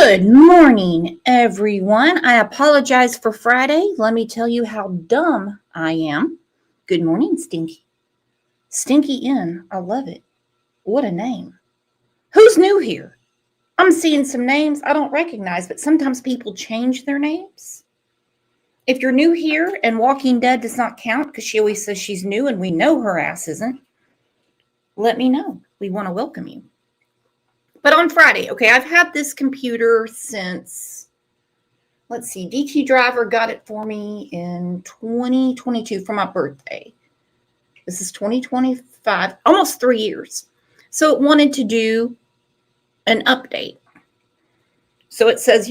Good morning, everyone. I apologize for Friday. Let me tell you how dumb I am. Good morning, Stinky. Stinky Inn. I love it. What a name. Who's new here? I'm seeing some names I don't recognize, but sometimes people change their names. If you're new here and Walking Dead does not count because she always says she's new and we know her ass isn't, let me know. We want to welcome you. But on Friday, okay, I've had this computer since, let's see, DT Driver got it for me in 2022 for my birthday. This is 2025, almost 3 years. So it wanted to do an update. So it says,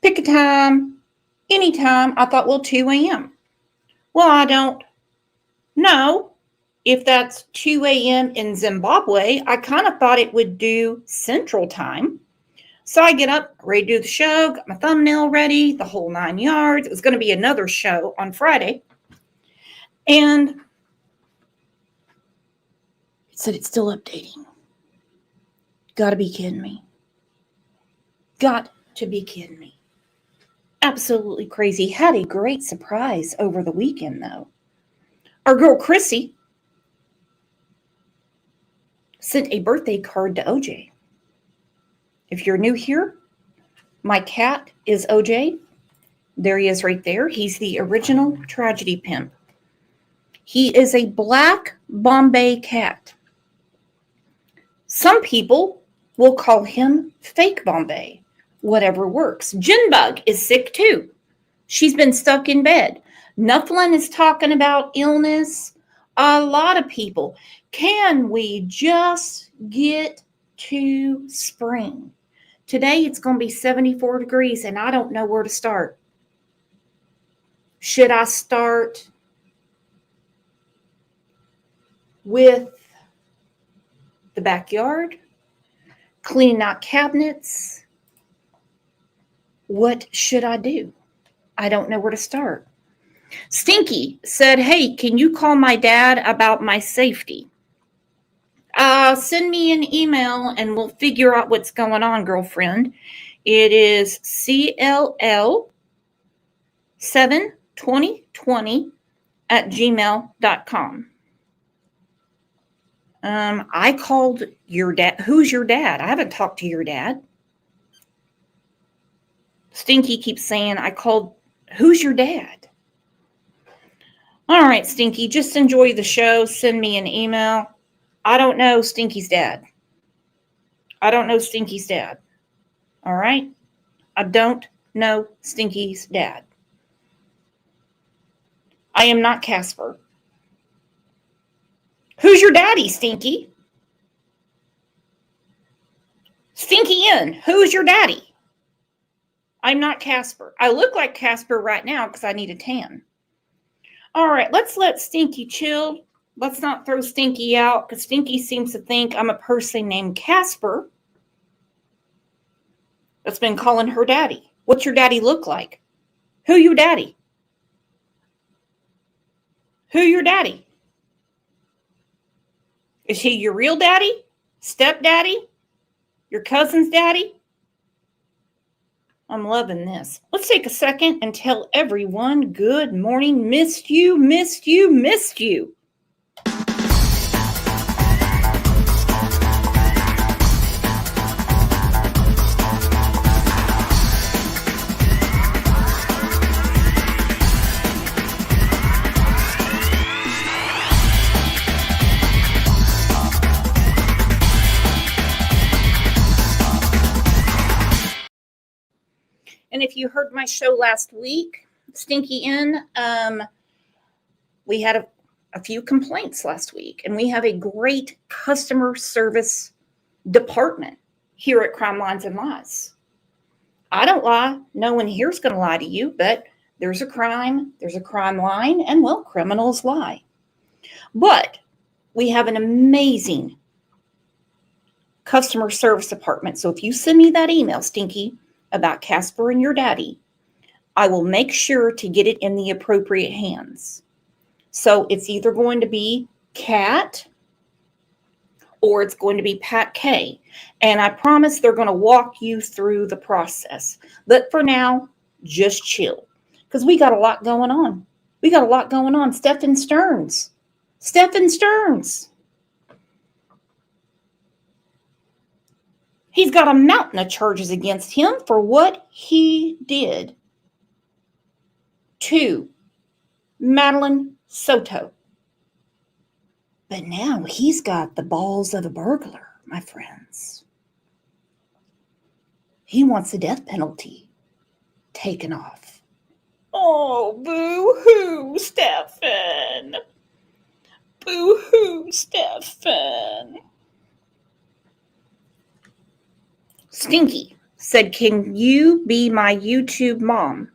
pick a time, anytime. I thought, well, 2 a.m. Well, I don't know if that's 2 a.m. in Zimbabwe. I kind of thought it would do Central Time. So I get up, ready to do the show, got my thumbnail ready, the whole 9 yards. It was going to be another show on Friday. And it said it's still updating. Gotta be kidding me. Got to be kidding me. Absolutely crazy. Had a great surprise over the weekend, though. Our girl Chrissy sent a birthday card to OJ. If you're new here, my cat is OJ. There he is right there. He's the original tragedy pimp. He is a black Bombay cat. Some people will call him fake Bombay. Whatever works. Jinbug is sick too. She's been stuck in bed. Nufflin is talking about illness. A lot of people. Can we just get to spring? Today it's going to be 74 degrees and I don't know where to start. Should I start with the backyard? Cleaning out cabinets? What should I do? I don't know where to start. Stinky said, hey, can you call my dad about my safety? Send me an email and we'll figure out what's going on, girlfriend. It is cll72020@gmail.com. I called your dad. Who's your dad? I haven't talked to your dad. Stinky keeps saying, I called. Who's your dad? All right, Stinky, just enjoy the show. Send me an email. I don't know Stinky's dad. I don't know Stinky's dad. All right? I don't know Stinky's dad. I am not Casper. Who's your daddy, Stinky? Stinky in. Who's your daddy? I'm not Casper. I look like Casper right now because I need a tan. All right, let's let Stinky chill. Let's not throw Stinky out because Stinky seems to think I'm a person named Casper that's been calling her daddy. What's your daddy look like? Who your daddy? Who your daddy? Is he your real daddy? Stepdaddy? Your cousin's daddy? I'm loving this. Let's take a second and tell everyone good morning. Missed you, missed you, missed you. And if you heard my show last week, Stinky Inn, we had a few complaints last week, and we have a great customer service department here at Crime Lines and Lies. I don't lie. No one here's going to lie to you, but there's a crime line, and well, criminals lie. But we have an amazing customer service department. So if you send me that email, Stinky, about Casper and your daddy, I will make sure to get it in the appropriate hands. So it's either going to be Cat or it's going to be Pat K. And I promise they're going to walk you through the process. But for now, just chill because we got a lot going on. We got a lot going on. Stefan Sterns. Stefan Sterns. He's got a mountain of charges against him for what he did to Madeline Soto. But now he's got the balls of a burglar, my friends. He wants the death penalty taken off. Oh, boo-hoo, Stefan. Boo-hoo, Stefan. Stinky said, can you be my YouTube mom?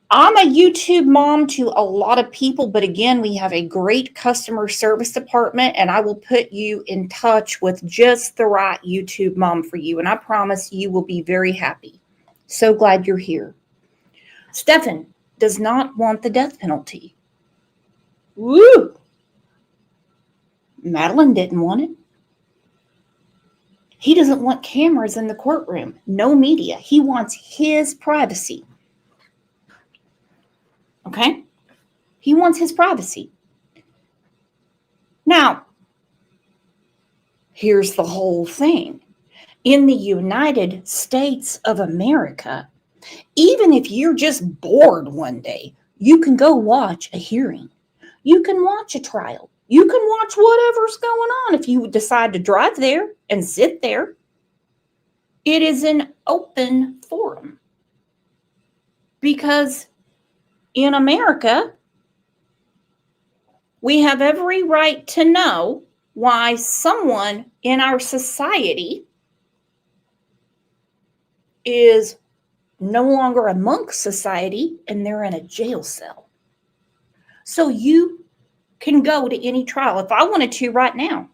I'm a YouTube mom to a lot of people, but again, we have a great customer service department, and I will put you in touch with just the right YouTube mom for you, and I promise you will be very happy. So glad you're here. Stefan does not want the death penalty. Woo! Madeline didn't want it. He doesn't want cameras in the courtroom, no media. He wants his privacy. Okay? He wants his privacy. Now, here's the whole thing. In the United States of America, even if you're just bored one day, you can go watch a hearing. You can watch a trial. You can watch whatever's going on if you decide to drive there and sit there. It is an open forum. Because in America, we have every right to know why someone in our society is no longer amongst society and they're in a jail cell. So you can go to any trial. If I wanted to right now,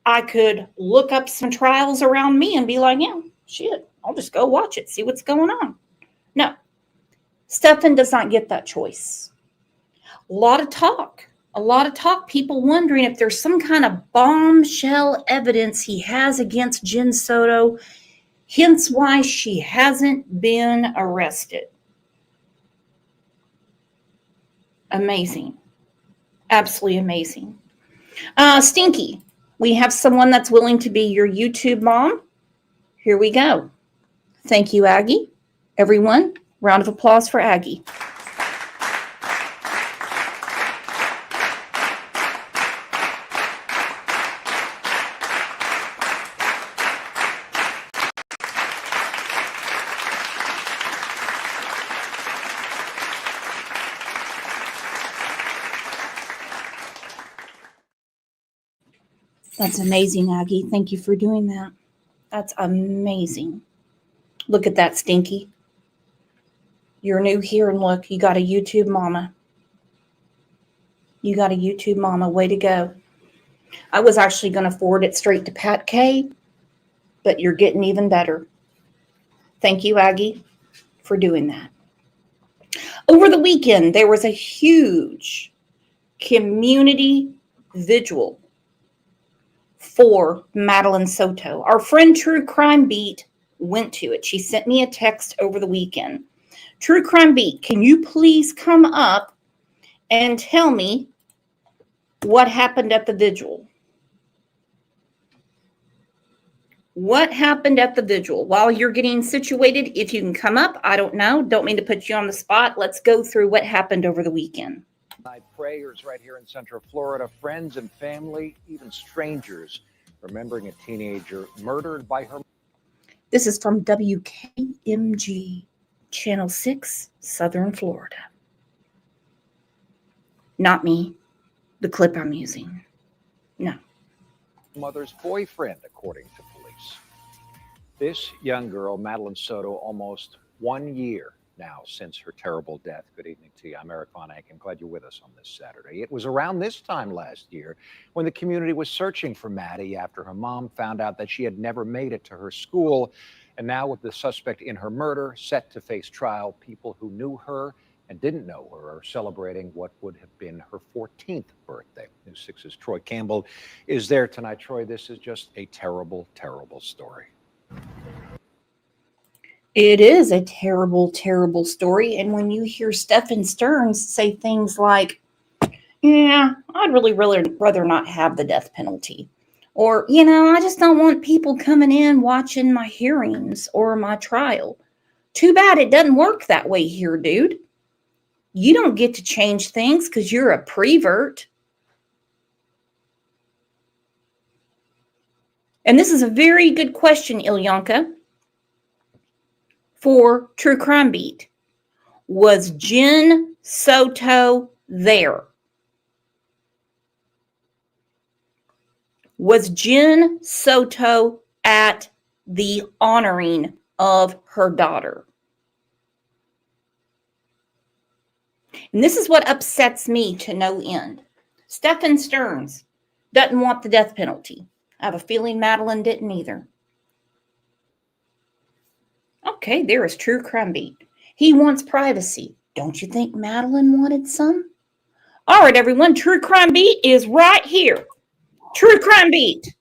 I could look up some trials around me and be like, yeah, shit, I'll just go watch it, see what's going on. No, Stefan does not get that choice. A lot of talk, people wondering if there's some kind of bombshell evidence he has against Jen Soto, hence why she hasn't been arrested. Amazing. Absolutely amazing. Stinky, we have someone that's willing to be your YouTube mom. Here we go. Thank you, Aggie. Everyone, round of applause for Aggie. That's amazing, Aggie. Thank you for doing that. That's amazing. Look at that, Stinky. You're new here, and look, you got a YouTube mama. You got a YouTube mama. Way to go. I was actually going to forward it straight to Pat K, but you're getting even better. Thank you, Aggie, for doing that. Over the weekend, there was a huge community vigil for Madeline Soto. Our friend True Crime Beat went to it. She sent me a text over the weekend. True Crime Beat, can you please come up and tell me what happened at the vigil? What happened at the vigil? While you're getting situated, if you can come up, I don't know. Don't mean to put you on the spot. Let's go through what happened over the weekend. My prayers right here in Central Florida, friends and family, even strangers, remembering a teenager murdered by her. This is from WKMG, Channel 6, Southern Florida. Not me, the clip I'm using. No. Mother's boyfriend, according to police. This young girl, Madeline Soto, almost 1 year now since her terrible death. Good evening to you. I'm Eric Von Eyck. I'm glad you're with us on this Saturday. It was around this time last year when the community was searching for Maddie after her mom found out that she had never made it to her school. And now with the suspect in her murder set to face trial, people who knew her and didn't know her are celebrating what would have been her 14th birthday. News 6's Troy Campbell is there tonight. Troy, this is just a terrible, terrible story. It is a terrible, terrible story. And when you hear Stefan Sterns say things like, yeah, I'd really rather not have the death penalty. Or, I just don't want people coming in watching my hearings or my trial. Too bad it doesn't work that way here, dude. You don't get to change things because you're a prevert. And this is a very good question, Ilyanka, for True Crime Beat. Was Jen Soto there? Was Jen Soto at the honoring of her daughter? And this is what upsets me to no end. Stefan Sterns doesn't want the death penalty. I have a feeling Madeline didn't either. Okay, there is True Crime Beat. He wants privacy. Don't you think Madeline wanted some? All right, everyone, True Crime Beat is right here. True Crime Beat.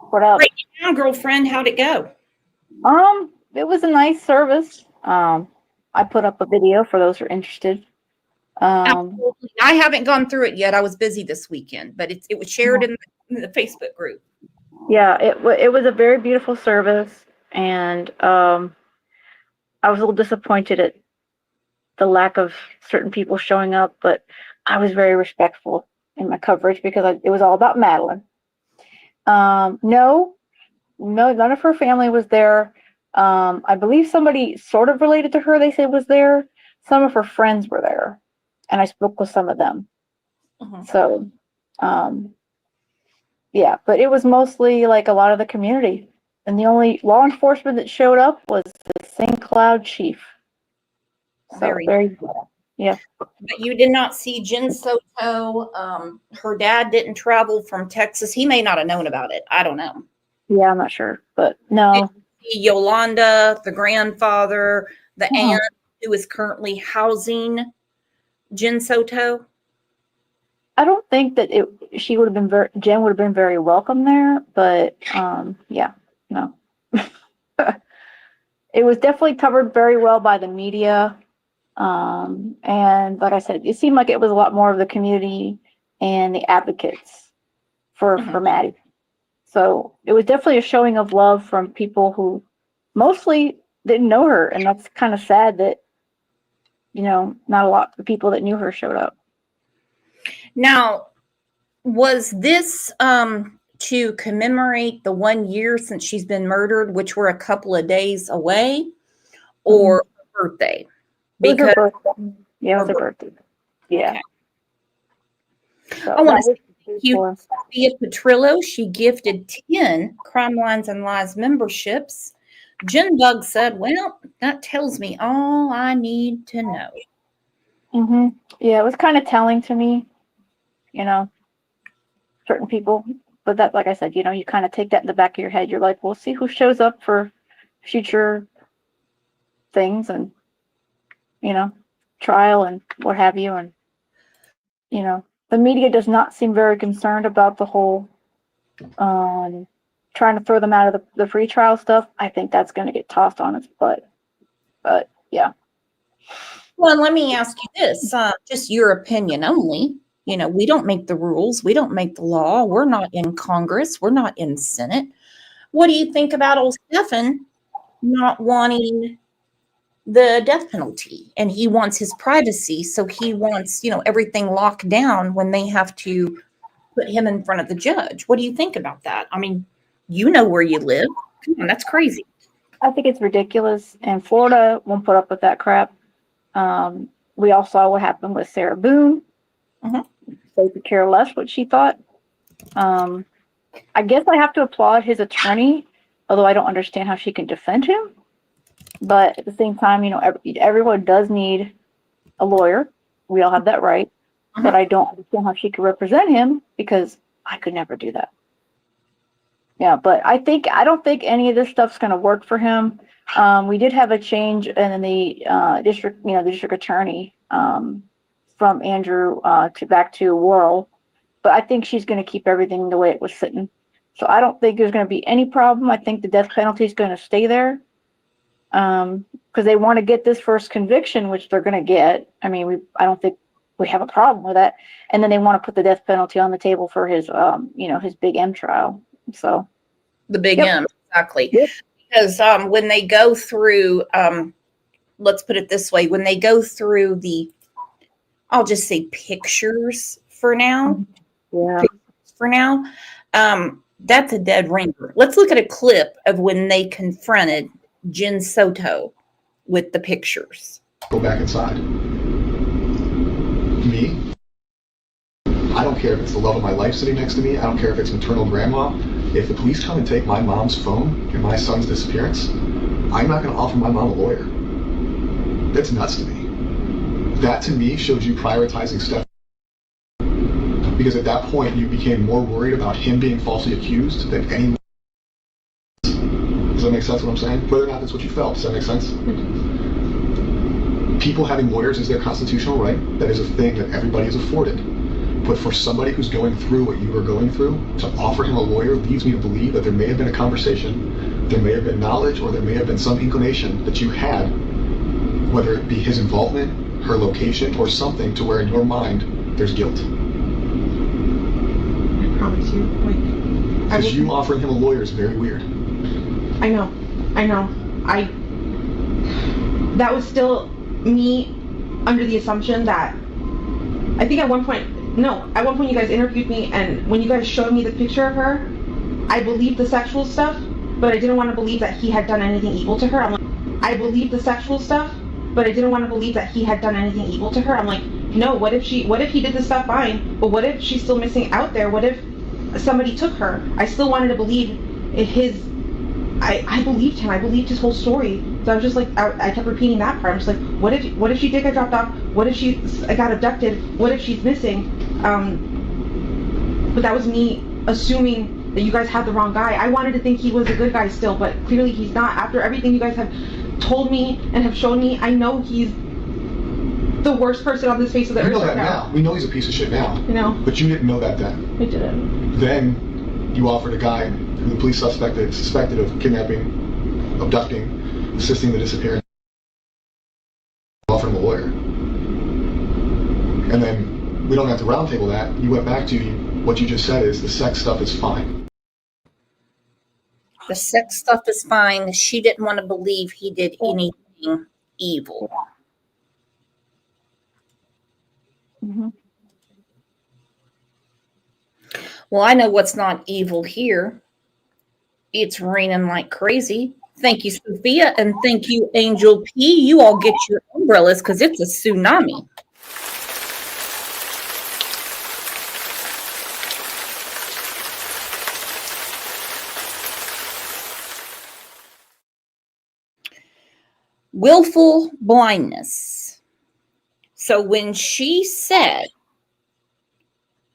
What up? Break it down, girlfriend. How'd it go? It was a nice service. I put up a video for those who are interested. Absolutely. I haven't gone through it yet. I was busy this weekend, but it was shared in the Facebook group. Yeah, it was a very beautiful service, and I was a little disappointed at the lack of certain people showing up, but I was very respectful in my coverage because it was all about Madeline. No, none of her family was there. I believe somebody sort of related to her, they said, was there. Some of her friends were there, and I spoke with some of them. Mhm. So, yeah, but it was mostly like a lot of the community. And the only law enforcement that showed up was the St. Cloud chief. So Very good. Yeah. But you did not see Jen Soto. Her dad didn't travel from Texas. He may not have known about it. I don't know. Yeah, I'm not sure, but no. Yolanda, the grandfather, the Uh-huh. aunt who is currently housing Jen Soto. I don't think that Jen would have been very welcome there, but yeah, no. It was definitely covered very well by the media. And like I said, it seemed like it was a lot more of the community and the advocates for Maddie. So it was definitely a showing of love from people who mostly didn't know her, and that's kind of sad that not a lot of people that knew her showed up. Now, was this to commemorate the 1 year since she's been murdered, which were a couple of days away, or her birthday? Because her birthday. Yeah, it was her birthday. Yeah. Okay. So I want to thank you, Sophia Petrillo. She gifted 10 Crime Lines and Lies memberships. Jen Bug said, well, that tells me all I need to know. Yeah, it was kind of telling to me, certain people. But that, like I said, you kind of take that in the back of your head. You're like, we'll see who shows up for future things and, trial and what have you. And, the media does not seem very concerned about the whole trying to throw them out of the free trial stuff. I think that's going to get tossed on its butt. But, yeah. Well, let me ask you this, just your opinion only. We don't make the rules. We don't make the law. We're not in Congress. We're not in Senate. What do you think about old Stefan not wanting the death penalty? And he wants his privacy. So he wants, everything locked down when they have to put him in front of the judge. What do you think about that? I mean, you know where you live. Come on, that's crazy. I think it's ridiculous. And Florida won't put up with that crap. We all saw what happened with Sarah Boone. They could care less what she thought. I guess I have to applaud his attorney, although I don't understand how she can defend him. But at the same time, everyone does need a lawyer. We all have that right. But I don't understand how she could represent him because I could never do that. Yeah, but I don't think any of this stuff's going to work for him. We did have a change in the district, the district attorney from Andrew back to Worrell, but I think she's going to keep everything the way it was sitting. So I don't think there's going to be any problem. I think the death penalty is going to stay there because they want to get this first conviction, which they're going to get. I mean, I don't think we have a problem with that. And then they want to put the death penalty on the table for his, his big M trial. So the big Yep. M, exactly. Yep. Because when they go through, let's put it this way, when they go through I'll just say pictures for now. yeah, For now, that's a dead ringer. Let's look at a clip of when they confronted Jen Soto with the pictures. Go back inside. Me? I don't care if it's the love of my life sitting next to me. I don't care if it's maternal grandma. If the police come and take my mom's phone and my son's disappearance, I'm not going to offer my mom a lawyer. That's nuts to me. That to me shows you prioritizing Stefan. Because at that point, you became more worried about him being falsely accused than anyone. Does that make sense what I'm saying? Whether or not that's what you felt, does that make sense? People having lawyers is their constitutional right. That is a thing that everybody is afforded. But for somebody who's going through what you were going through, to offer him a lawyer leads me to believe that there may have been a conversation, there may have been knowledge, or there may have been some inclination that you had, whether it be his involvement, her location, or something to where in your mind, there's guilt. I promise you. Because you offering him a lawyer is very weird. I know. That was still me under the assumption that, I think at one point you guys interviewed me, and when you guys showed me the picture of her, I believed the sexual stuff, but I didn't want to believe that he had done anything evil to her. I'm like, I believed the sexual stuff, but I didn't want to believe that he had done anything evil to her. I'm like, no, what if he did this stuff? Fine, but what if she's still missing out there? What if somebody took her? I still wanted to believe I believed him. I believed his whole story. So I was just like, I kept repeating that part. I'm just like, what if she did get dropped off? What if she got abducted? What if she's missing? But that was me assuming that you guys had the wrong guy. I wanted to think he was a good guy still, but clearly he's not. After everything you guys have told me and have shown me, I know he's the worst person on this face of the earth. We know that now. We know he's a piece of shit now. You know? But you didn't know that then. We didn't. Then you offered a guy who the police suspected of kidnapping, abducting, assisting the disappearance, offered him a lawyer. And then we don't have to roundtable that. You went back to what you just said is the sex stuff is fine. The sex stuff is fine. She didn't want to believe he did anything evil. Mm-hmm. Well, I know what's not evil here. It's raining like crazy. Thank you, Sophia, and thank you, Angel P. You all get your umbrellas because it's a tsunami. Willful blindness. So when she said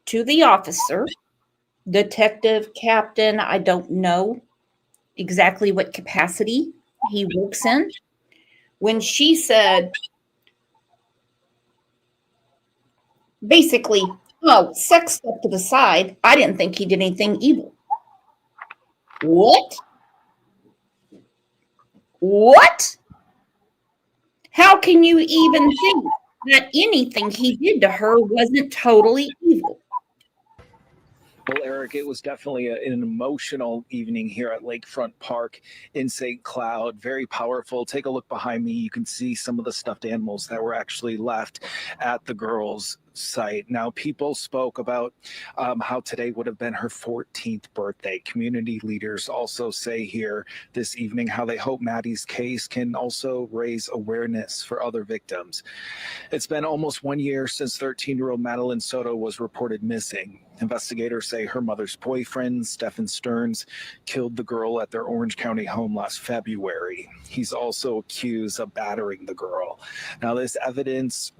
to the officer, detective, captain, I don't know exactly what capacity he works in, when she said, basically, oh, sex stuff to the side, I didn't think he did anything evil. What? What? How can you even think that anything he did to her wasn't totally evil? Well, Eric, it was definitely an emotional evening here at Lakefront Park in St. Cloud. Very powerful. Take a look behind me. You can see some of the stuffed animals that were actually left at the girls' site. Now, people spoke about how today would have been her 14th birthday. Community leaders also say here this evening how they hope Maddie's case can also raise awareness for other victims. It's been almost 1 year since 13-year-old Madeline Soto was reported missing. Investigators say her mother's boyfriend, Stefan Sterns, killed the girl at their Orange County home last February. He's also accused of battering the girl. Now, this evidence,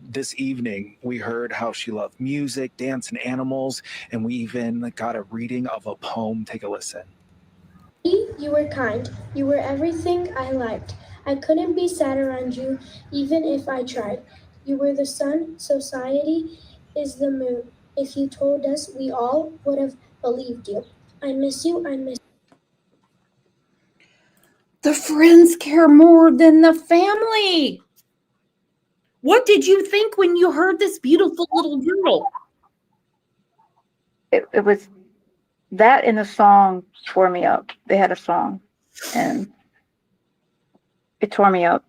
this evening, We heard how she loved music, dance, and animals, and we even got a reading of a poem. Take a listen. You were kind. You were everything I liked. I couldn't be sad around you, even if I tried. You were the sun, society is the moon. If you told us, we all would have believed you. I miss you, I miss The friends care more than the family. What did you think when you heard this beautiful little girl? It was that in the song tore me up. They had a song and it tore me up.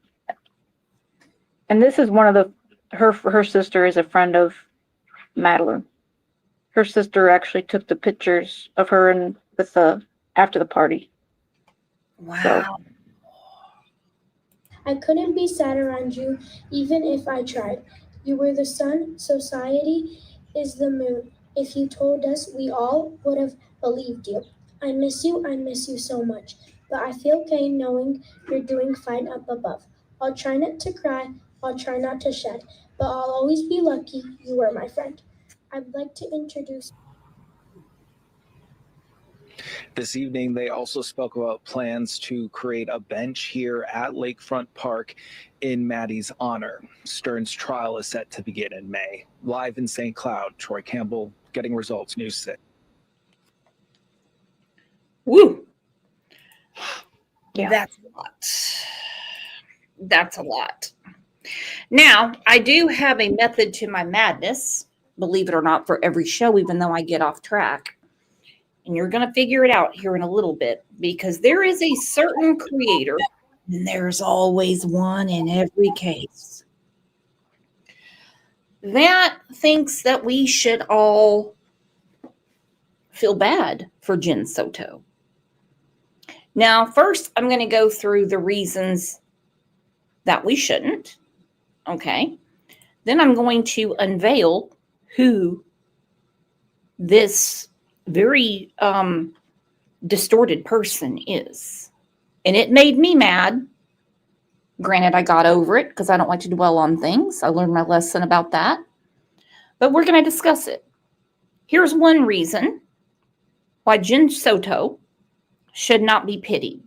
And this is one of the her sister is a friend of Madeline. Her sister actually took the pictures of her and with the after the party. Wow. I couldn't be sad around you, even if I tried. You were the sun, society is the moon. If you told us, we all would have believed you. I miss you so much. But I feel okay knowing you're doing fine up above. I'll try not to cry, I'll try not to shed, but I'll always be lucky you were my friend. I'd like to introduce. This evening, they also spoke about plans to create a bench here at Lakefront Park in Maddie's honor. Sterns' trial is set to begin in May. Live in St. Cloud, Troy Campbell, Getting Results, News 6. Woo. Yeah. That's a lot. That's a lot. Now, I do have a method to my madness, believe it or not, for every show, even though I get off track. And you're going to figure it out here in a little bit because there is a certain creator, and there's always one in every case, that thinks that we should all feel bad for Jen Soto. Now, first, I'm going to go through the reasons that we shouldn't. Okay. Then I'm going to unveil who this very distorted person is. And it made me mad. Granted, I got over it because I don't like to dwell on things. I learned my lesson about that. But we're going to discuss it. Here's one reason why Jen Soto should not be pitied.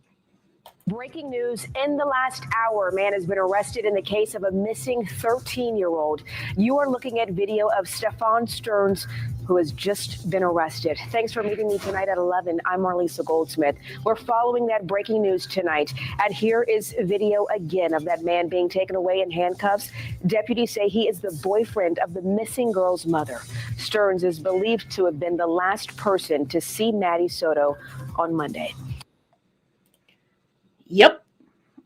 Breaking news in the last hour. A man has been arrested in the case of a missing 13-year-old. You are looking at video of Stefan Sterns, who has just been arrested. Thanks for meeting me tonight at 11. I'm Marlisa Goldsmith. We're following that breaking news tonight. And here is video again of that man being taken away in handcuffs. Deputies say he is the boyfriend of the missing girl's mother. Sterns is believed to have been the last person to see Maddie Soto on Monday. Yep.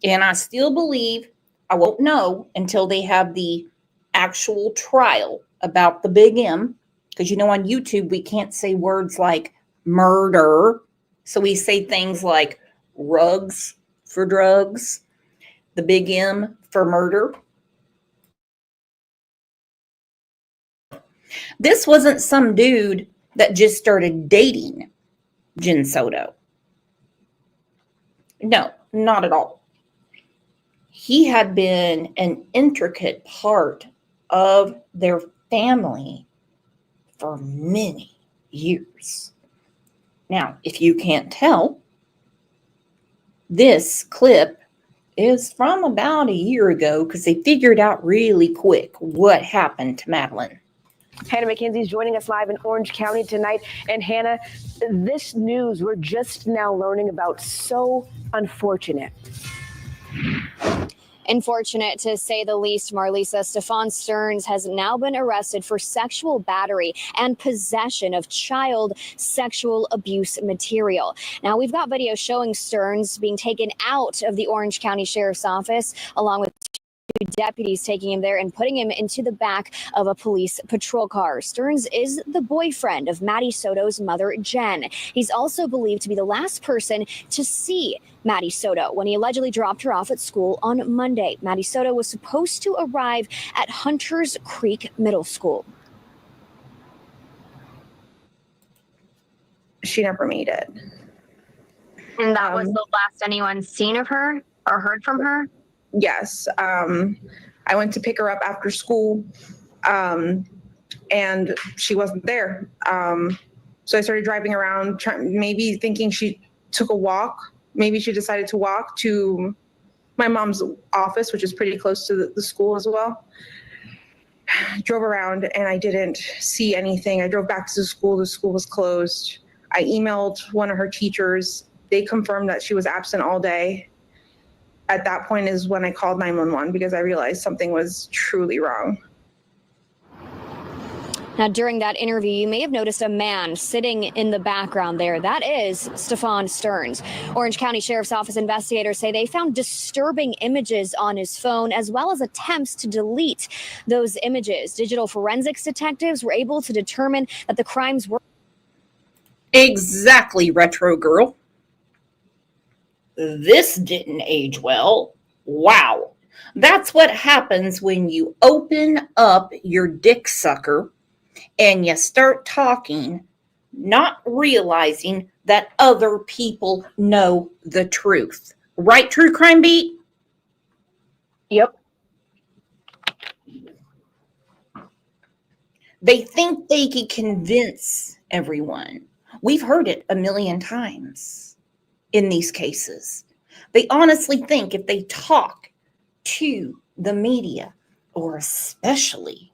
And I still believe I won't know until they have the actual trial about the big M. Because, you know, on YouTube, we can't say words like murder. So we say things like rugs for drugs, the big M for murder. This wasn't some dude that just started dating Jen Soto. No, not at all. He had been an intricate part of their family for many years. Now, if you can't tell, this clip is from about a year ago because they figured out really quick what happened to Madeline. Hannah McKenzie is joining us live in Orange County tonight. And Hannah, this news we're just now learning about, so unfortunate. Unfortunate to say the least, Marlisa. Stefan Sterns has now been arrested for sexual battery and possession of child sexual abuse material. Now, we've got video showing Sterns being taken out of the Orange County Sheriff's Office along with deputies taking him there and putting him into the back of a police patrol car. Sterns is the boyfriend of Maddie Soto's mother, Jen. He's also believed to be the last person to see Maddie Soto when he allegedly dropped her off at school on Monday. Maddie Soto was supposed to arrive at Hunters Creek Middle School. She never made it. And that was the last anyone's seen of her or heard from her? Yes. I went to pick her up after school. and she wasn't there. So I started driving around, maybe thinking she took a walk. Maybe she decided to walk to my mom's office, which is pretty close to the school as well. Drove around and I didn't see anything. I drove back to the school. The school was closed. I emailed one of her teachers. They confirmed that she was absent all day. At that point is when I called 911 because I realized something was truly wrong. Now, during that interview, you may have noticed a man sitting in the background there. That is Stefan Sterns. Orange County Sheriff's Office investigators say they found disturbing images on his phone, as well as attempts to delete those images. Digital forensics detectives were able to determine that the crimes were... Exactly, Retro Girl. This didn't age well. Wow. That's what happens when you open up your dick sucker and you start talking, not realizing that other people know the truth. Right, True Crime Beat? Yep. They think they can convince everyone. We've heard it a million times in these cases. They honestly think if they talk to the media, or especially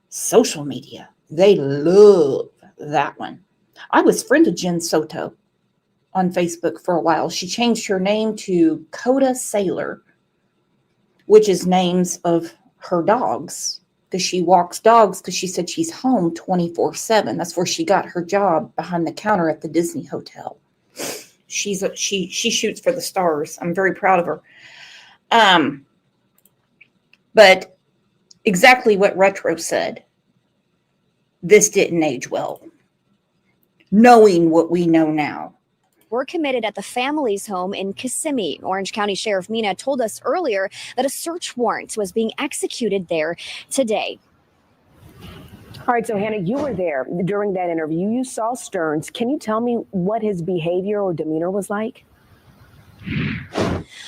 social media, they love that one. I was friend of Jen Soto on Facebook for a while. She changed her name to Coda Sailor, which is names of her dogs, because she walks dogs, because she said she's home 24/7. That's where she got her job, behind the counter at the Disney Hotel. She shoots for the stars. I'm very proud of her. But exactly what Retro said. This didn't age well. Knowing what we know now. were committed at the family's home in Kissimmee. Orange County Sheriff Mina told us earlier that a search warrant was being executed there today. All right, so Hannah, you were there during that interview. You saw Sterns. Can you tell me what his behavior or demeanor was like?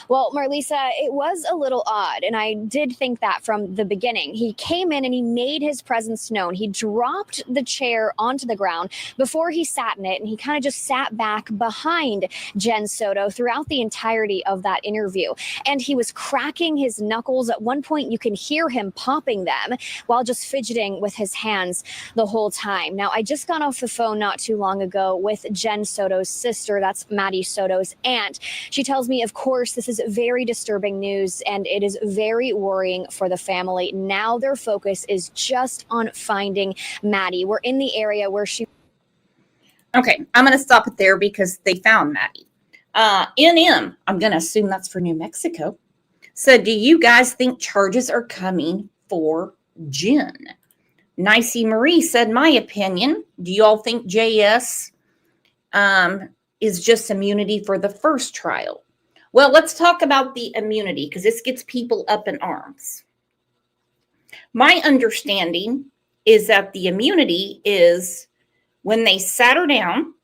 Well, Marlisa, it was a little odd, and I did think that from the beginning. He came in and he made his presence known. He dropped the chair onto the ground before he sat in it, and he kind of just sat back behind Jen Soto throughout the entirety of that interview. And he was cracking his knuckles. At one point, you can hear him popping them while just fidgeting with his hands the whole time. Now, I just got off the phone not too long ago with Jen Soto's sister. That's Maddie Soto's aunt. She tells me, of course, this is very disturbing news, and it is very worrying for the family. Now their focus is just on finding Maddie. We're in the area where she... Okay, I'm going to stop it there because they found Maddie. NM, I'm going to assume that's for New Mexico. So do you guys think charges are coming for Jen? Nicey Marie said, my opinion. Do you all think JS is just immunity for the first trial? Well, let's talk about the immunity because this gets people up in arms. My understanding is that the immunity is when they sat her down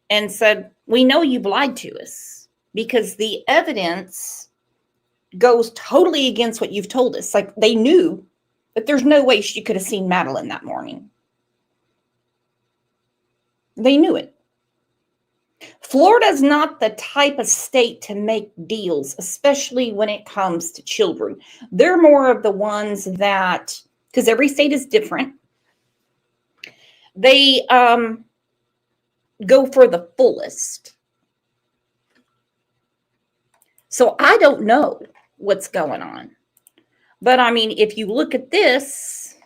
and said, we know you've lied to us because the evidence goes totally against what you've told us. Like they knew that there's no way she could have seen Madeline that morning. They knew it. Florida's not the type of state to make deals, especially when it comes to children. They're more of the ones that, because every state is different, they go for the fullest. So I don't know what's going on. But I mean, if you look at this,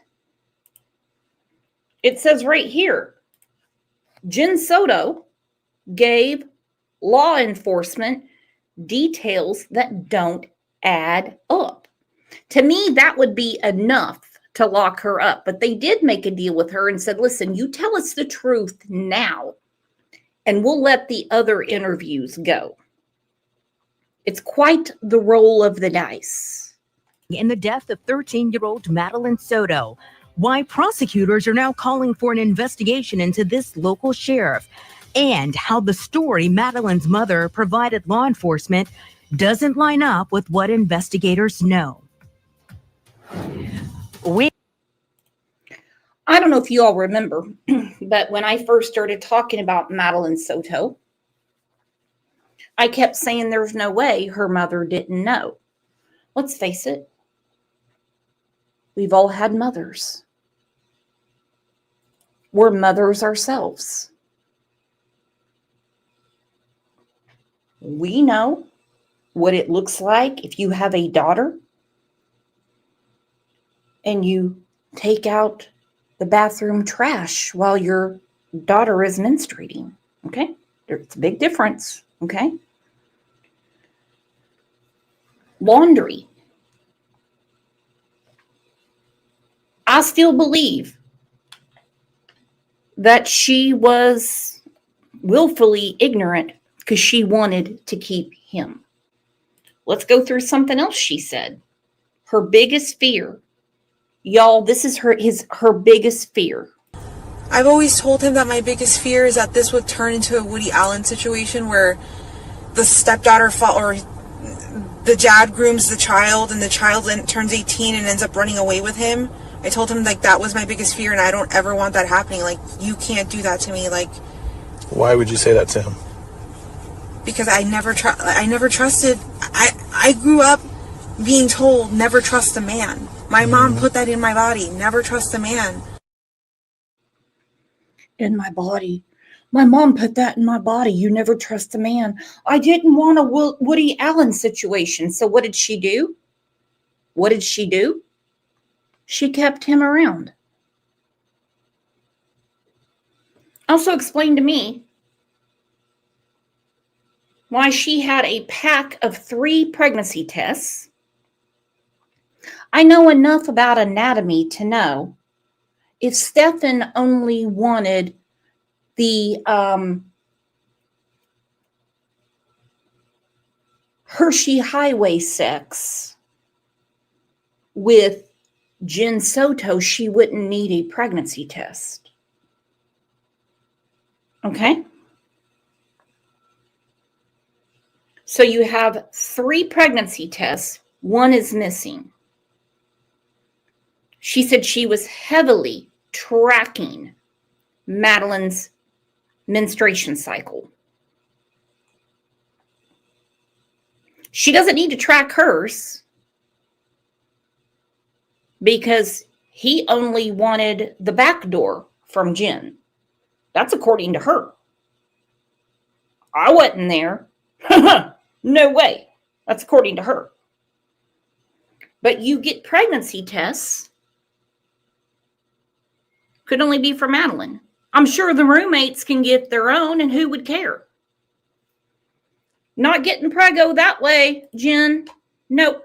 it says right here, Jen Soto gave law enforcement details that don't add up. To me, that would be enough to lock her up. But they did make a deal with her and said, listen, you tell us the truth now, and we'll let the other interviews go. It's quite the roll of the dice. In the death of 13-year-old Madeline Soto, why prosecutors are now calling for an investigation into this local sheriff, and how the story Madeline's mother provided law enforcement doesn't line up with what investigators know. I don't know if you all remember, but when I first started talking about Madeline Soto, I kept saying there's no way her mother didn't know. Let's face it, we've all had mothers. We're mothers ourselves. We know what it looks like if you have a daughter and you take out the bathroom trash while your daughter is menstruating. Okay? There's a big difference. Okay? Laundry. I still believe that she was willfully ignorant because she wanted to keep him. Let's go through something else she said. Her biggest fear. Y'all, this is her biggest fear. I've always told him that my biggest fear is that this would turn into a Woody Allen situation where the stepdaughter or the dad grooms the child and the child turns 18 and ends up running away with him. I told him like that was my biggest fear and I don't ever want that happening. Like, you can't do that to me. Like, why would you say that to him? Because I never trusted. I grew up being told never trust a man. My mom put that in my body. Never trust a man. In my body. My mom put that in my body. You never trust a man. I didn't want a Woody Allen situation. So what did she do? What did she do? She kept him around. Also explain to me why she had a pack of 3 pregnancy tests. I know enough about anatomy to know if Stefan only wanted the Hershey Highway sex with Jen Soto, she wouldn't need a pregnancy test. Okay? So you have 3 pregnancy tests. 1 is missing. She said she was heavily tracking Madeline's menstruation cycle. She doesn't need to track hers because he only wanted the back door from Jen. That's according to her. I wasn't there. No way. That's according to her. But you get pregnancy tests. Could only be for Madeline. I'm sure the roommates can get their own, and who would care? Not getting prego that way, Jen. Nope.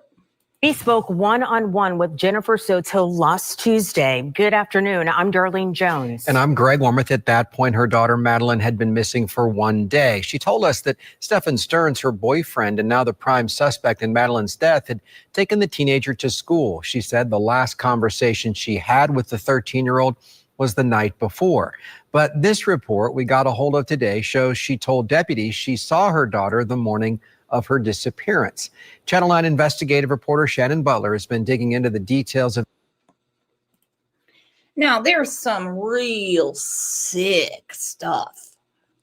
We spoke one-on-one with Jennifer Soto last Tuesday. Good afternoon. I'm Darlene Jones. And I'm Greg Wormuth. At that point, her daughter Madeline had been missing for 1 day. She told us that Stefan Sterns, her boyfriend and now the prime suspect in Madeline's death, had taken the teenager to school. She said the last conversation she had with the 13-year-old was the night before. But this report we got a hold of today shows she told deputies she saw her daughter the morning of her disappearance. Channel 9 investigative reporter Shannon Butler has been digging into the details of. Now, there's some real sick stuff,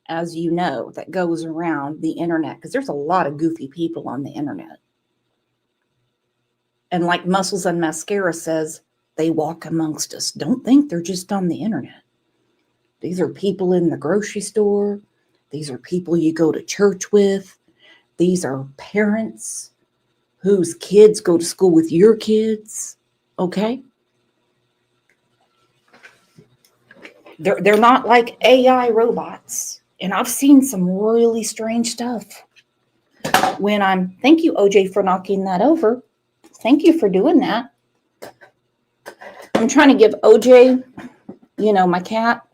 as you know, that goes around the internet, because there's a lot of goofy people on the internet. And like Muscles and Mascara says, they walk amongst us. Don't think they're just on the internet. These are people in the grocery store. These are people you go to church with. These are parents whose kids go to school with your kids, okay? They're not like AI robots. And I've seen some really strange stuff. Thank you, OJ, for knocking that over. Thank you for doing that. I'm trying to give OJ, my cat,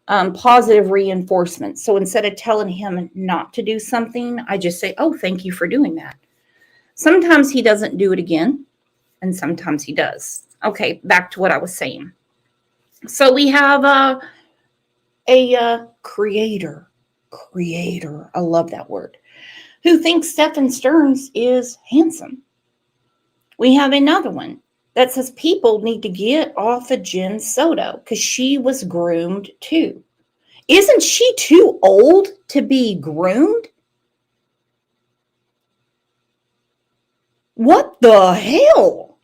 positive reinforcement. So instead of telling him not to do something, I just say, oh, thank you for doing that. Sometimes he doesn't do it again, and sometimes he does. Okay, back to what I was saying. So we have a creator, I love that word, who thinks Stefan Sterns is handsome. We have another one that says people need to get off of Jen Soto because she was groomed too. Isn't she too old to be groomed? What the hell?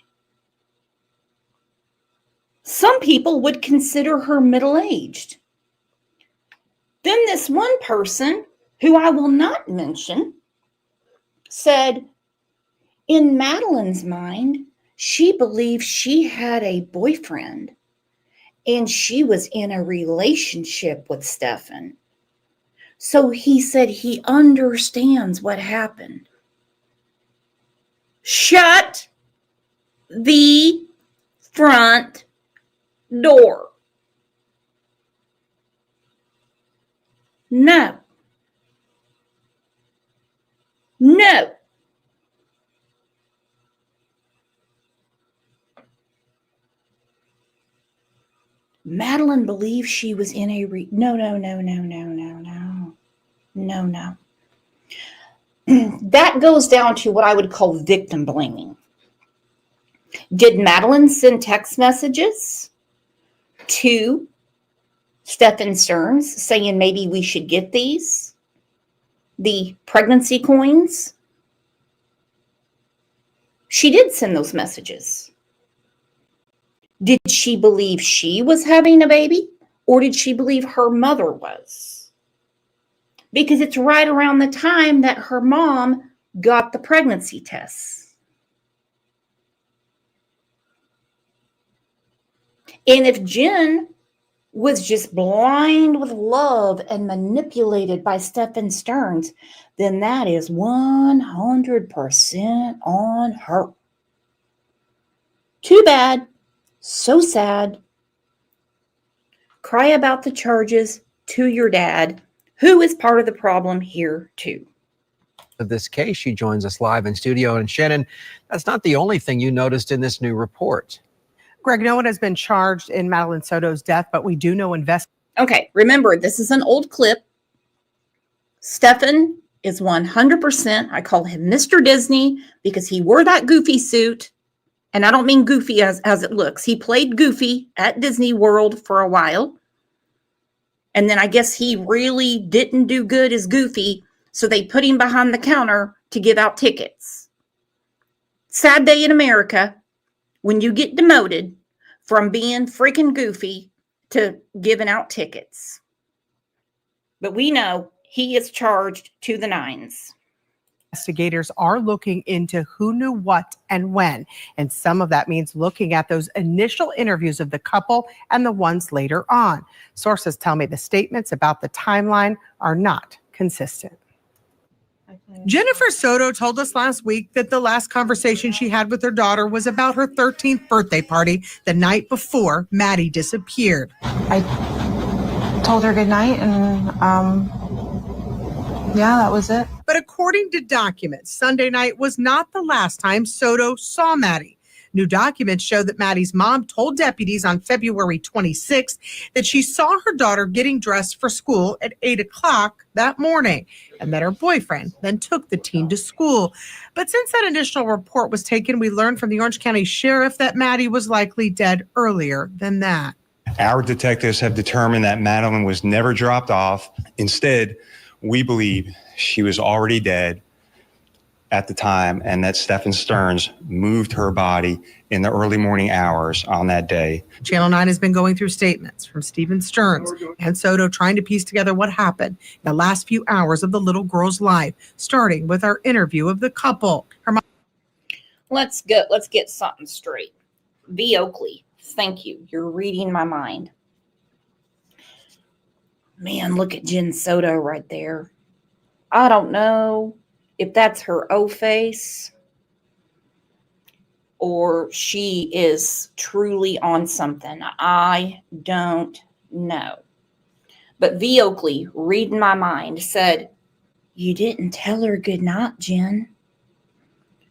Some people would consider her middle-aged. Then this one person, who I will not mention, said, in Madeline's mind, she believed she had a boyfriend and she was in a relationship with Stefan. So he said he understands what happened. Shut the front door. No. No. Madeline believed she was in a no. That goes down to what I would call victim blaming. Did Madeline send text messages to Stefan Sterns saying maybe we should get these? The pregnancy coins? She did send those messages. Did she believe she was having a baby? Or did she believe her mother was? Because it's right around the time that her mom got the pregnancy tests. And if Jen was just blind with love and manipulated by Stefan Sterns, then that is 100% on her. Too bad. So sad. Cry about the charges to your dad, who is part of the problem here too. Of this case, she joins us live in studio. And Shannon, that's not the only thing you noticed in this new report. Greg, no one has been charged in Madeline Soto's death, but we do know Okay, remember, this is an old clip. Stefan is 100%, I call him Mr. Disney because he wore that goofy suit. And I don't mean goofy as it looks. He played Goofy at Disney World for a while. And then I guess he really didn't do good as Goofy, so they put him behind the counter to give out tickets. Sad day in America when you get demoted from being freaking Goofy to giving out tickets. But we know he is charged to the nines. Investigators are looking into who knew what and when, and some of that means looking at those initial interviews of the couple and the ones later on. Sources tell me the statements about the timeline are not consistent. Jennifer Soto told us last week that the last conversation she had with her daughter was about her 13th birthday party the night before Maddie disappeared. I told her good night, and yeah, that was it. But according to documents, Sunday night was not the last time Soto saw Maddie. New documents show that Maddie's mom told deputies on February 26th that she saw her daughter getting dressed for school at 8 o'clock that morning, and that her boyfriend then took the teen to school. But since that initial report was taken, we learned from the Orange County Sheriff that Maddie was likely dead earlier than that. Our detectives have determined that Madeline was never dropped off. Instead, we believe she was already dead at the time, and that Stefan Sterns moved her body in the early morning hours on that day. Channel 9 has been going through statements from Stephen Sterns and Soto trying to piece together what happened in the last few hours of the little girl's life, starting with our interview of the couple. Her mom. Let's get something straight. V. Oakley, thank you. You're reading my mind. Man, look at Jen Soto right there. I don't know if that's her O-face or she is truly on something. I don't know. But V. Oakley, reading my mind, said, you didn't tell her good night, Jen.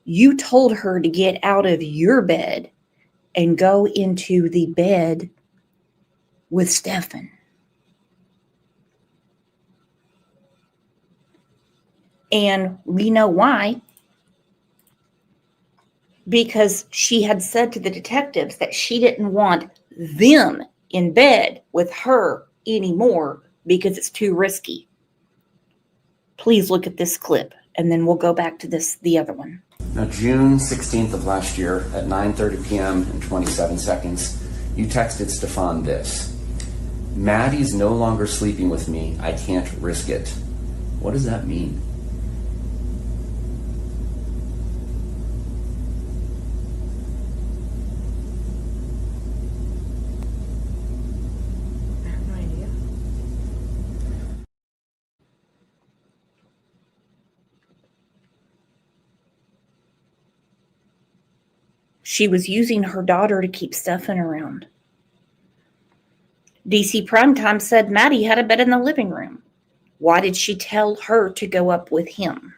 You told her to get out of your bed and go into the bed with Stefan. And we know why. because she had said to the detectives that she didn't want them in bed with her anymore because it's too risky. Please look at this clip, and then we'll go back to the other one. Now, June 16th of last year at 9:30 p.m. and 27 seconds, you texted Stefan this: "Maddie's no longer sleeping with me. I can't risk it." What does that mean? I have no idea. She was using her daughter to keep Stefan around. DC Primetime said Maddie had a bed in the living room. Why did she tell her to go up with him?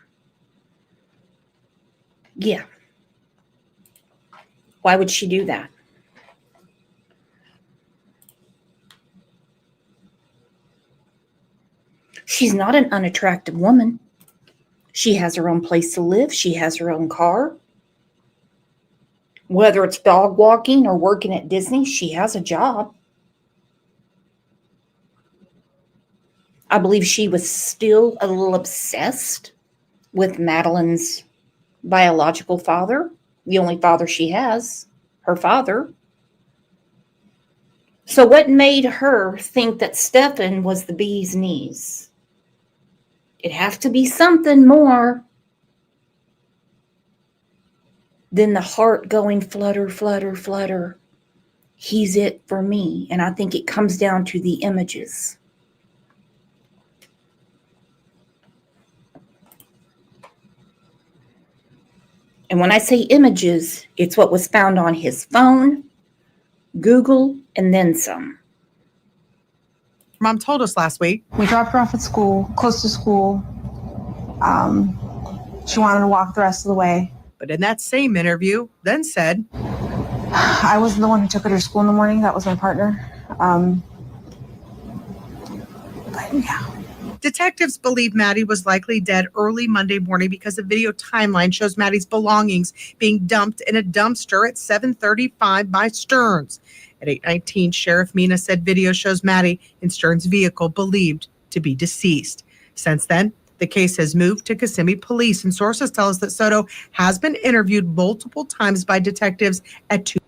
Yeah. Why would she do that? She's not an unattractive woman. She has her own place to live. She has her own car. Whether it's dog walking or working at Disney, she has a job. I believe she was still a little obsessed with Madeline's biological father, the only father she has, her father. So what made her think that Stefan was the bee's knees? It'd have to be something more than the heart going flutter, flutter, flutter. He's it for me. And I think it comes down to the images. And when I say images, it's what was found on his phone, Google, and then some. Mom told us last week. We dropped her off at school, close to school. She wanted to walk the rest of the way. But in that same interview, then said, I wasn't the one who took her to school in the morning. That was my partner. But yeah. Detectives believe Maddie was likely dead early Monday morning because a video timeline shows Maddie's belongings being dumped in a dumpster at 7:35 by Sterns. At 8:19, Sheriff Mina said video shows Maddie in Sterns' vehicle believed to be deceased. Since then, the case has moved to Kissimmee Police, and sources tell us that Soto has been interviewed multiple times by detectives at 2.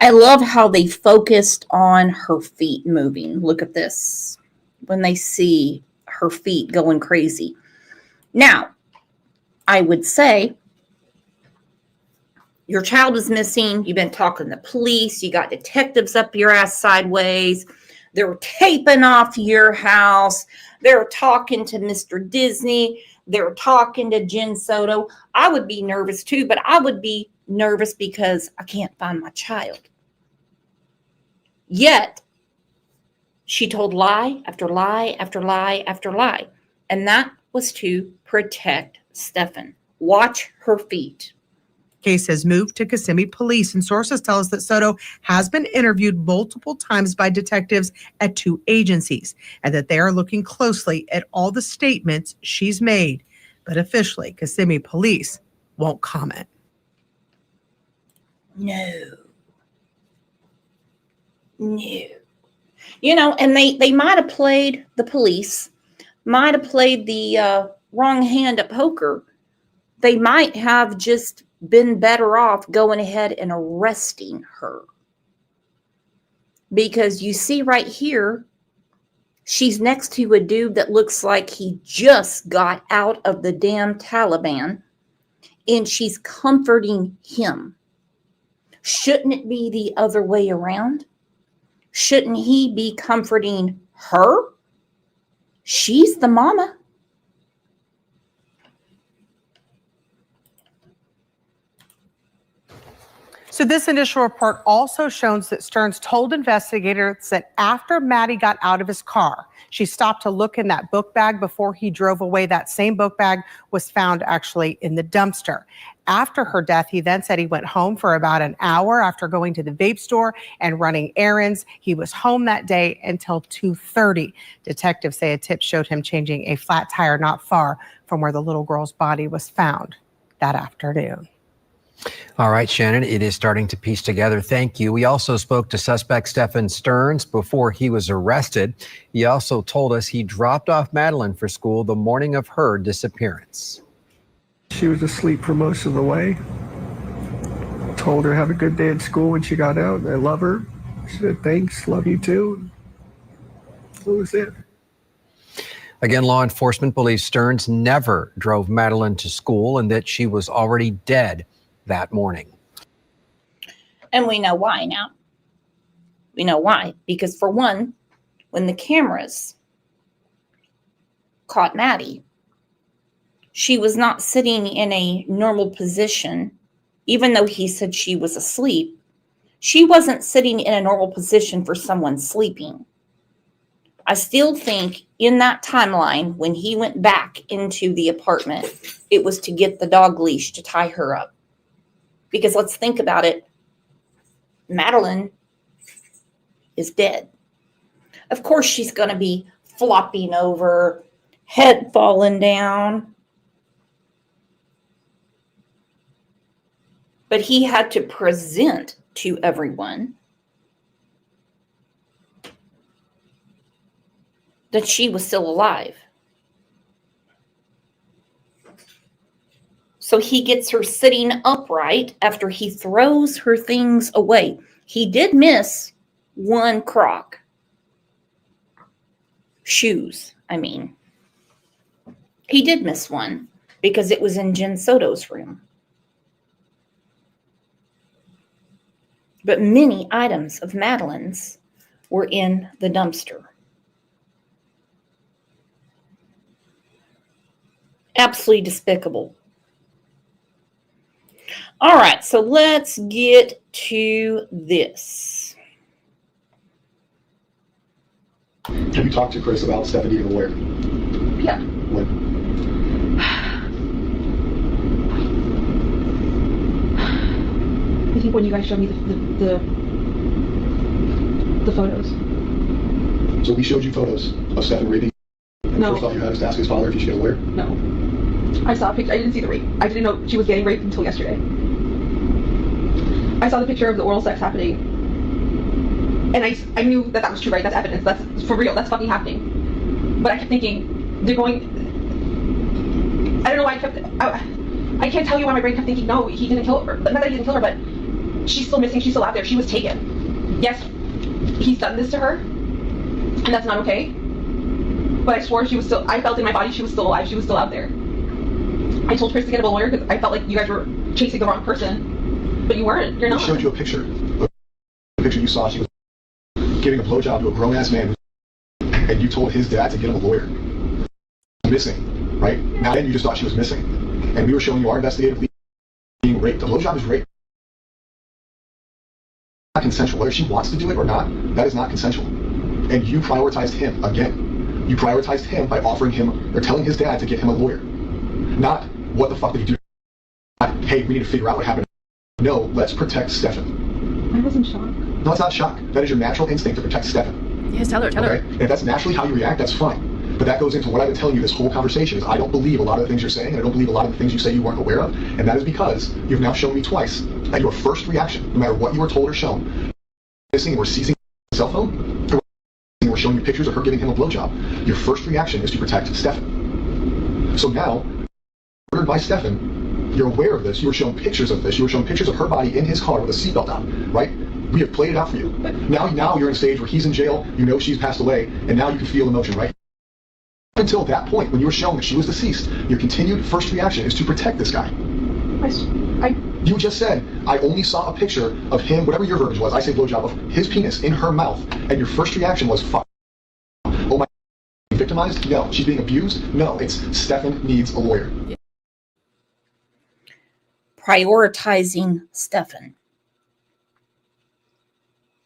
I love how they focused on her feet moving. Look at this. When they see her feet going crazy. Now, I would say your child is missing. You've been talking to the police. You got detectives up your ass sideways. They're taping off your house. They're talking to Mr. Disney. They're talking to Jen Soto. I would be nervous too, but I would be nervous because I can't find my child. Yet, she told lie after lie after lie after lie. And that was to protect Stefan. Watch her feet. Case has moved to Kissimmee Police, and sources tell us that Soto has been interviewed multiple times by detectives at 2 agencies, and that they are looking closely at all the statements she's made. But officially, Kissimmee Police won't comment. No. You know, and they might have played the police, might have played the wrong hand at poker. They might have just been better off going ahead and arresting her. Because you see right here, she's next to a dude that looks like he just got out of the damn Taliban, and she's comforting him. Shouldn't it be the other way around? Shouldn't he be comforting her? She's the mama. So this initial report also shows that Sterns told investigators that after Maddie got out of his car, she stopped to look in that book bag before he drove away. That same book bag was found actually in the dumpster. After her death, he then said he went home for about an hour after going to the vape store and running errands. He was home that day until 2:30. Detectives say a tip showed him changing a flat tire not far from where the little girl's body was found. that afternoon. All right, Shannon, it is starting to piece together. Thank you. We also spoke to suspect Stefan Sterns before he was arrested. He also told us he dropped off Madeline for school the morning of her disappearance. She was asleep for most of the way. Told her have a good day at school when she got out. I love her. She said, thanks, love you too. That was it. Again, law enforcement believes Sterns never drove Madeline to school and that she was already dead that morning. And we know why now. We know why. Because for one, when the cameras caught Maddie, she was not sitting in a normal position. Even though he said she was asleep, she wasn't sitting in a normal position for someone sleeping. I still think in that timeline, when he went back into the apartment, it was to get the dog leash to tie her up. Because let's think about it. Madeline is dead. Of course, she's going to be flopping over, head falling down. But he had to present to everyone that she was still alive. So he gets her sitting upright after he throws her things away. He did miss one crock. Shoes, I mean. He did miss one because it was in Jen Soto's room. But many items of Madeline's were in the dumpster. Absolutely despicable. All right, so let's get to this. Have you talked to Chris about Stefan needing a lawyer? Yeah. When? I think when you guys showed me the photos. So we showed you photos of Stefan raping. No. First thought you had was to ask his father if he should get a lawyer. No. I saw a picture. I didn't see the rape. I didn't know she was getting raped until yesterday. I saw the picture of the oral sex happening. And I knew that was true, right? That's evidence. That's for real. That's fucking happening. But I kept thinking, they're going... I don't know why I can't tell you why my brain kept thinking, no, he didn't kill her. Not that he didn't kill her, but she's still missing. She's still out there. She was taken. Yes, he's done this to her. And that's not okay. But I swore she was still... I felt in my body she was still alive. She was still out there. I told Chris to get a lawyer because I felt like you guys were chasing the wrong person. But you weren't. You're not. We showed you a picture. The picture you saw, she was giving a blowjob to a grown-ass man, and you told his dad to get him a lawyer. Missing, right? Now then you just thought she was missing. And we were showing you our investigative lead being raped. A blowjob is rape. Not consensual. Whether she wants to do it or not, that is not consensual. And you prioritized him again. You prioritized him by offering him or telling his dad to get him a lawyer. Not, what the fuck did he do? Not, hey, we need to figure out what happened. No, let's protect Stefan. I was in shock. No, it's not shock. That is your natural instinct to protect Stefan. Yes, tell her. Okay? And if that's naturally how you react, that's fine. But that goes into what I've been telling you this whole conversation is I don't believe a lot of the things you're saying, and I don't believe a lot of the things you say you weren't aware of. And that is because you've now shown me twice that your first reaction, no matter what you were told or shown, missing or seizing a cell phone, or we're showing you pictures of her giving him a blowjob, your first reaction is to protect Stefan. So now, ordered by Stefan, you're aware of this, you were shown pictures of this, you were shown pictures of her body in his car with a seatbelt on, right? We have played it out for you. Now you're in a stage where he's in jail, you know she's passed away, and now you can feel emotion, right? Until that point, when you were shown that she was deceased, your continued first reaction is to protect this guy. You just said, I only saw a picture of him, whatever your verbiage was, I say blowjob, of his penis in her mouth, and your first reaction was, fuck. Oh my, victimized? No. She's being abused? No. It's Stefan needs a lawyer. Prioritizing Stefan.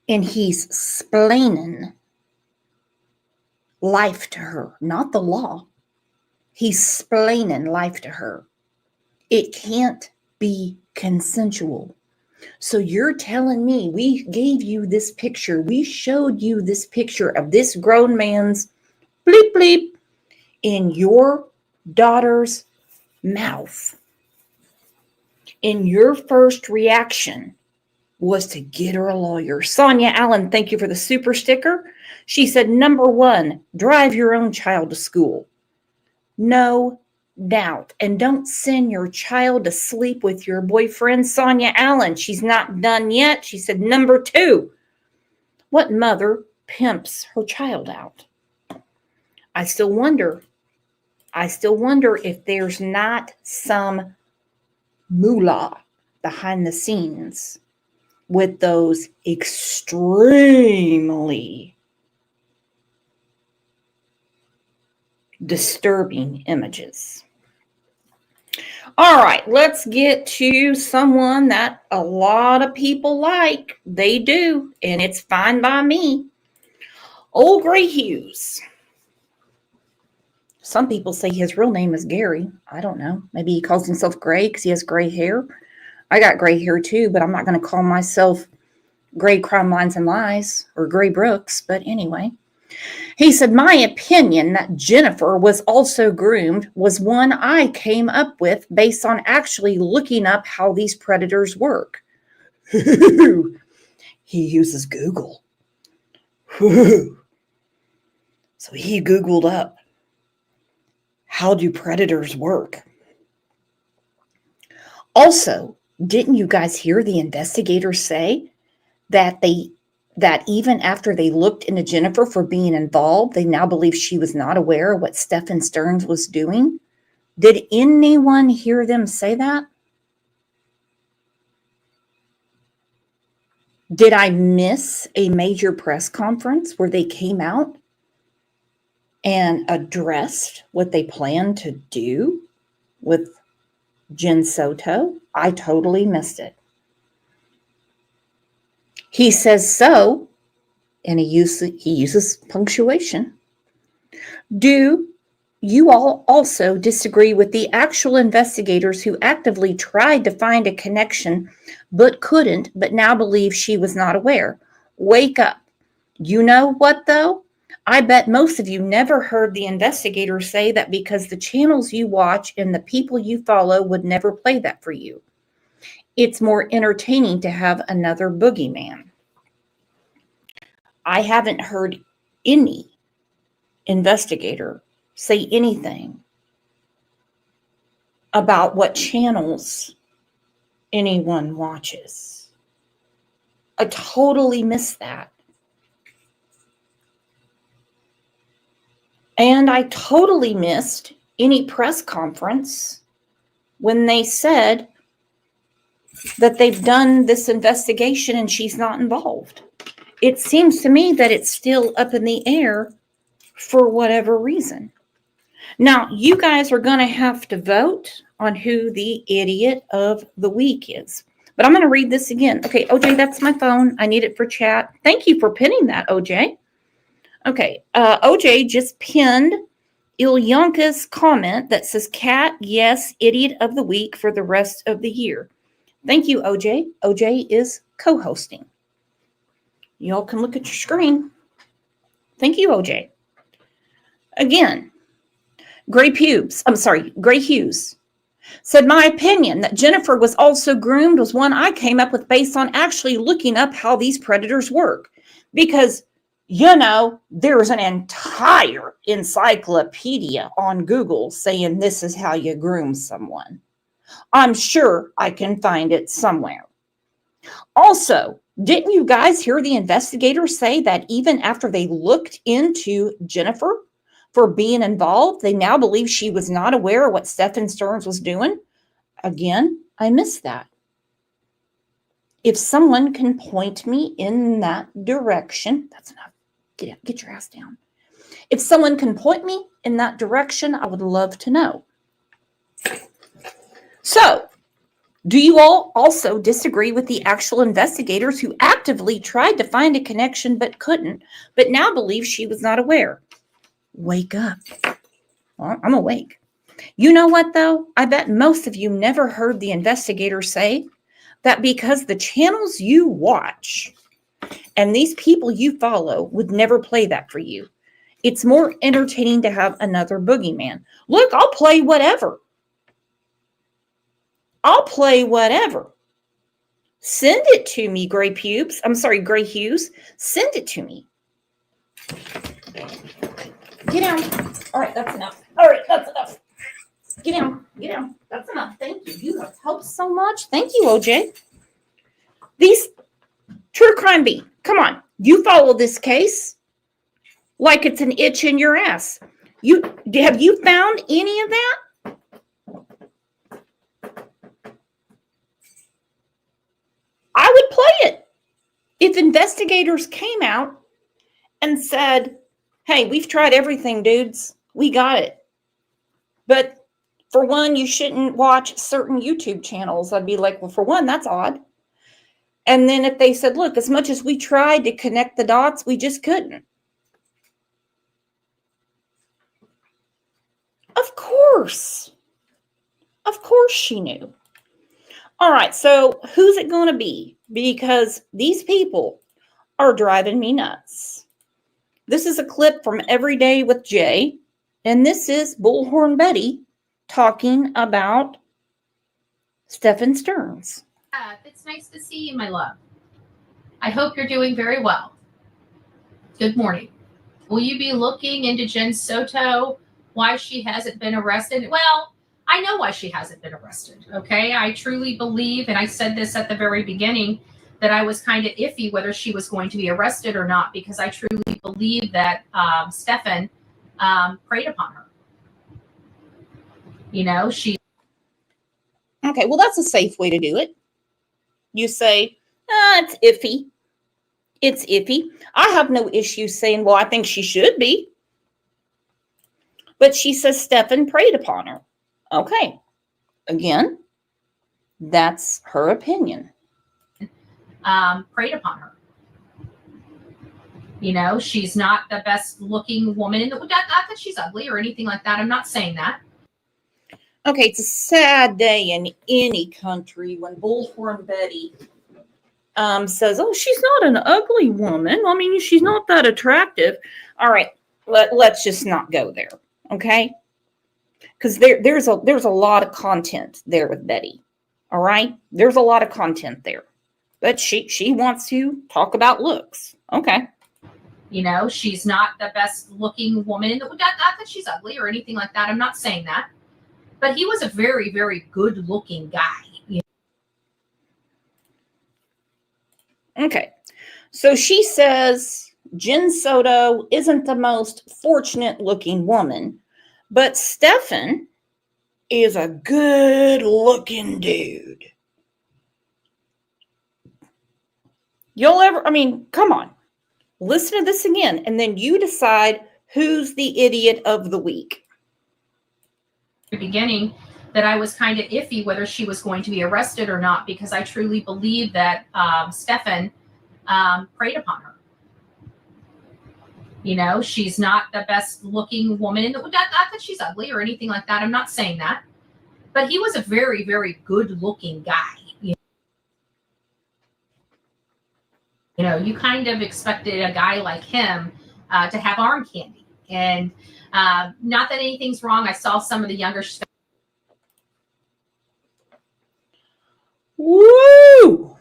And he's splaining life to her, not the law. He's splaining life to her. It can't be consensual. So you're telling me we gave you this picture, we showed you this picture of this grown man's bleep bleep in your daughter's mouth. And your first reaction was to get her a lawyer. Sonia Allen, thank you for the super sticker. She said, number one, drive your own child to school. No doubt. And don't send your child to sleep with your boyfriend. Sonia Allen, she's not done yet. She said, number two, what mother pimps her child out? I still wonder if there's not some moolah behind the scenes with those extremely disturbing images. All right, let's get to someone that a lot of people like. They do, and it's fine by me. Old Gray Hughes. Some people say his real name is Gary. I don't know. Maybe he calls himself Gray because he has gray hair. I got gray hair too, but I'm not going to call myself Gray Crime Lines and Lies or Gray Brooks. But anyway, he said, my opinion that Jennifer was also groomed was one I came up with based on actually looking up how these predators work. He uses Google. So he Googled up, how do predators work? Also, didn't you guys hear the investigators say that even after they looked into Jennifer for being involved, they now believe she was not aware of what Stefan Sterns was doing? Did anyone hear them say that? Did I miss a major press conference where they came out and addressed what they plan to do with Jen Soto? I totally missed it. He says so, and he uses punctuation. Do you all also disagree with the actual investigators who actively tried to find a connection but couldn't, but now believe she was not aware? Wake up. You know what, though? I bet most of you never heard the investigators say that because the channels you watch and the people you follow would never play that for you. It's more entertaining to have another boogeyman. I haven't heard any investigator say anything about what channels anyone watches. I totally missed that. And I totally missed any press conference when they said that they've done this investigation and she's not involved. It seems to me that it's still up in the air for whatever reason. Now, you guys are going to have to vote on who the idiot of the week is. But I'm going to read this again. Okay, OJ, that's my phone. I need it for chat. Thank you for pinning that, OJ. Okay, OJ just pinned Ilyanka's comment that says, Cat, yes, idiot of the week for the rest of the year. Thank you, OJ. OJ is co-hosting. Y'all can look at your screen. Thank you, OJ. Again, Gray Hughes said, my opinion that Jennifer was also groomed was one I came up with based on actually looking up how these predators work. Because, there's an entire encyclopedia on Google saying this is how you groom someone. I'm sure I can find it somewhere. Also, didn't you guys hear the investigators say that even after they looked into Jennifer for being involved, they now believe she was not aware of what Stefan Sterns was doing? Again, I missed that. If someone can point me in that direction, that's enough. Get your ass down. If someone can point me in that direction, I would love to know. So, do you all also disagree with the actual investigators who actively tried to find a connection but couldn't, but now believe she was not aware? Wake up. Well, I'm awake. You know what, though? I bet most of you never heard the investigators say that because the channels you watch and these people you follow would never play that for you. It's more entertaining to have another boogeyman. Look, I'll play whatever. I'll play whatever. Send it to me, Gray Hughes. Send it to me. Get down. All right, that's enough. All right, that's enough. Get down. Get down. That's enough. Thank you. You have helped so much. Thank you, OJ. These True Crime Beat. Come on. You follow this case like it's an itch in your ass. Have you found any of that? I would play it. If investigators came out and said, hey, we've tried everything, dudes. We got it. But for one, you shouldn't watch certain YouTube channels. I'd be like, well, for one, that's odd. And then if they said, look, as much as we tried to connect the dots, we just couldn't. Of course. Of course she knew. All right, so who's it going to be? Because these people are driving me nuts. This is a clip from Every Day with Jay, and this is Bullhorn Betty talking about Stefan Sterns. It's nice to see you, my love. I hope you're doing very well. Good morning. Will you be looking into Jen Soto, why she hasn't been arrested? Well, I know why she hasn't been arrested, okay? I truly believe, and I said this at the very beginning, that I was kind of iffy whether she was going to be arrested or not, because I truly believe that Stefan preyed upon her. You know, she... Okay, well, that's a safe way to do it. You say, it's iffy. It's iffy. I have no issue saying, well, I think she should be. But she says Stefan preyed upon her. Okay. Again, that's her opinion. Preyed upon her. You know, she's not the best looking woman in the... Not that she's ugly or anything like that. I'm not saying that. Okay, it's a sad day in any country when Bullhorn Betty says, oh, she's not an ugly woman. I mean, she's not that attractive. All right, let's just not go there, okay? Because there's a lot of content there with Betty, all right? There's a lot of content there. But she wants to talk about looks, okay? You know, she's not the best looking woman in the... Not that she's ugly or anything like that. I'm not saying that. But he was a very, very good looking guy. You know? Okay. So she says Jen Soto isn't the most fortunate looking woman, but Stefan is a good looking dude. Come on. Listen to this again, and then you decide who's the idiot of the week. Beginning that I was kind of iffy whether she was going to be arrested or not, because I truly believe that Stefan preyed upon her. You know, she's not the best looking woman in the... Not that she's ugly or anything like that. I'm not saying that. But he was a very, very good looking guy. You know, you kind of expected a guy like him to have arm candy. And not that anything's wrong. I saw some of the younger stuff. Woo!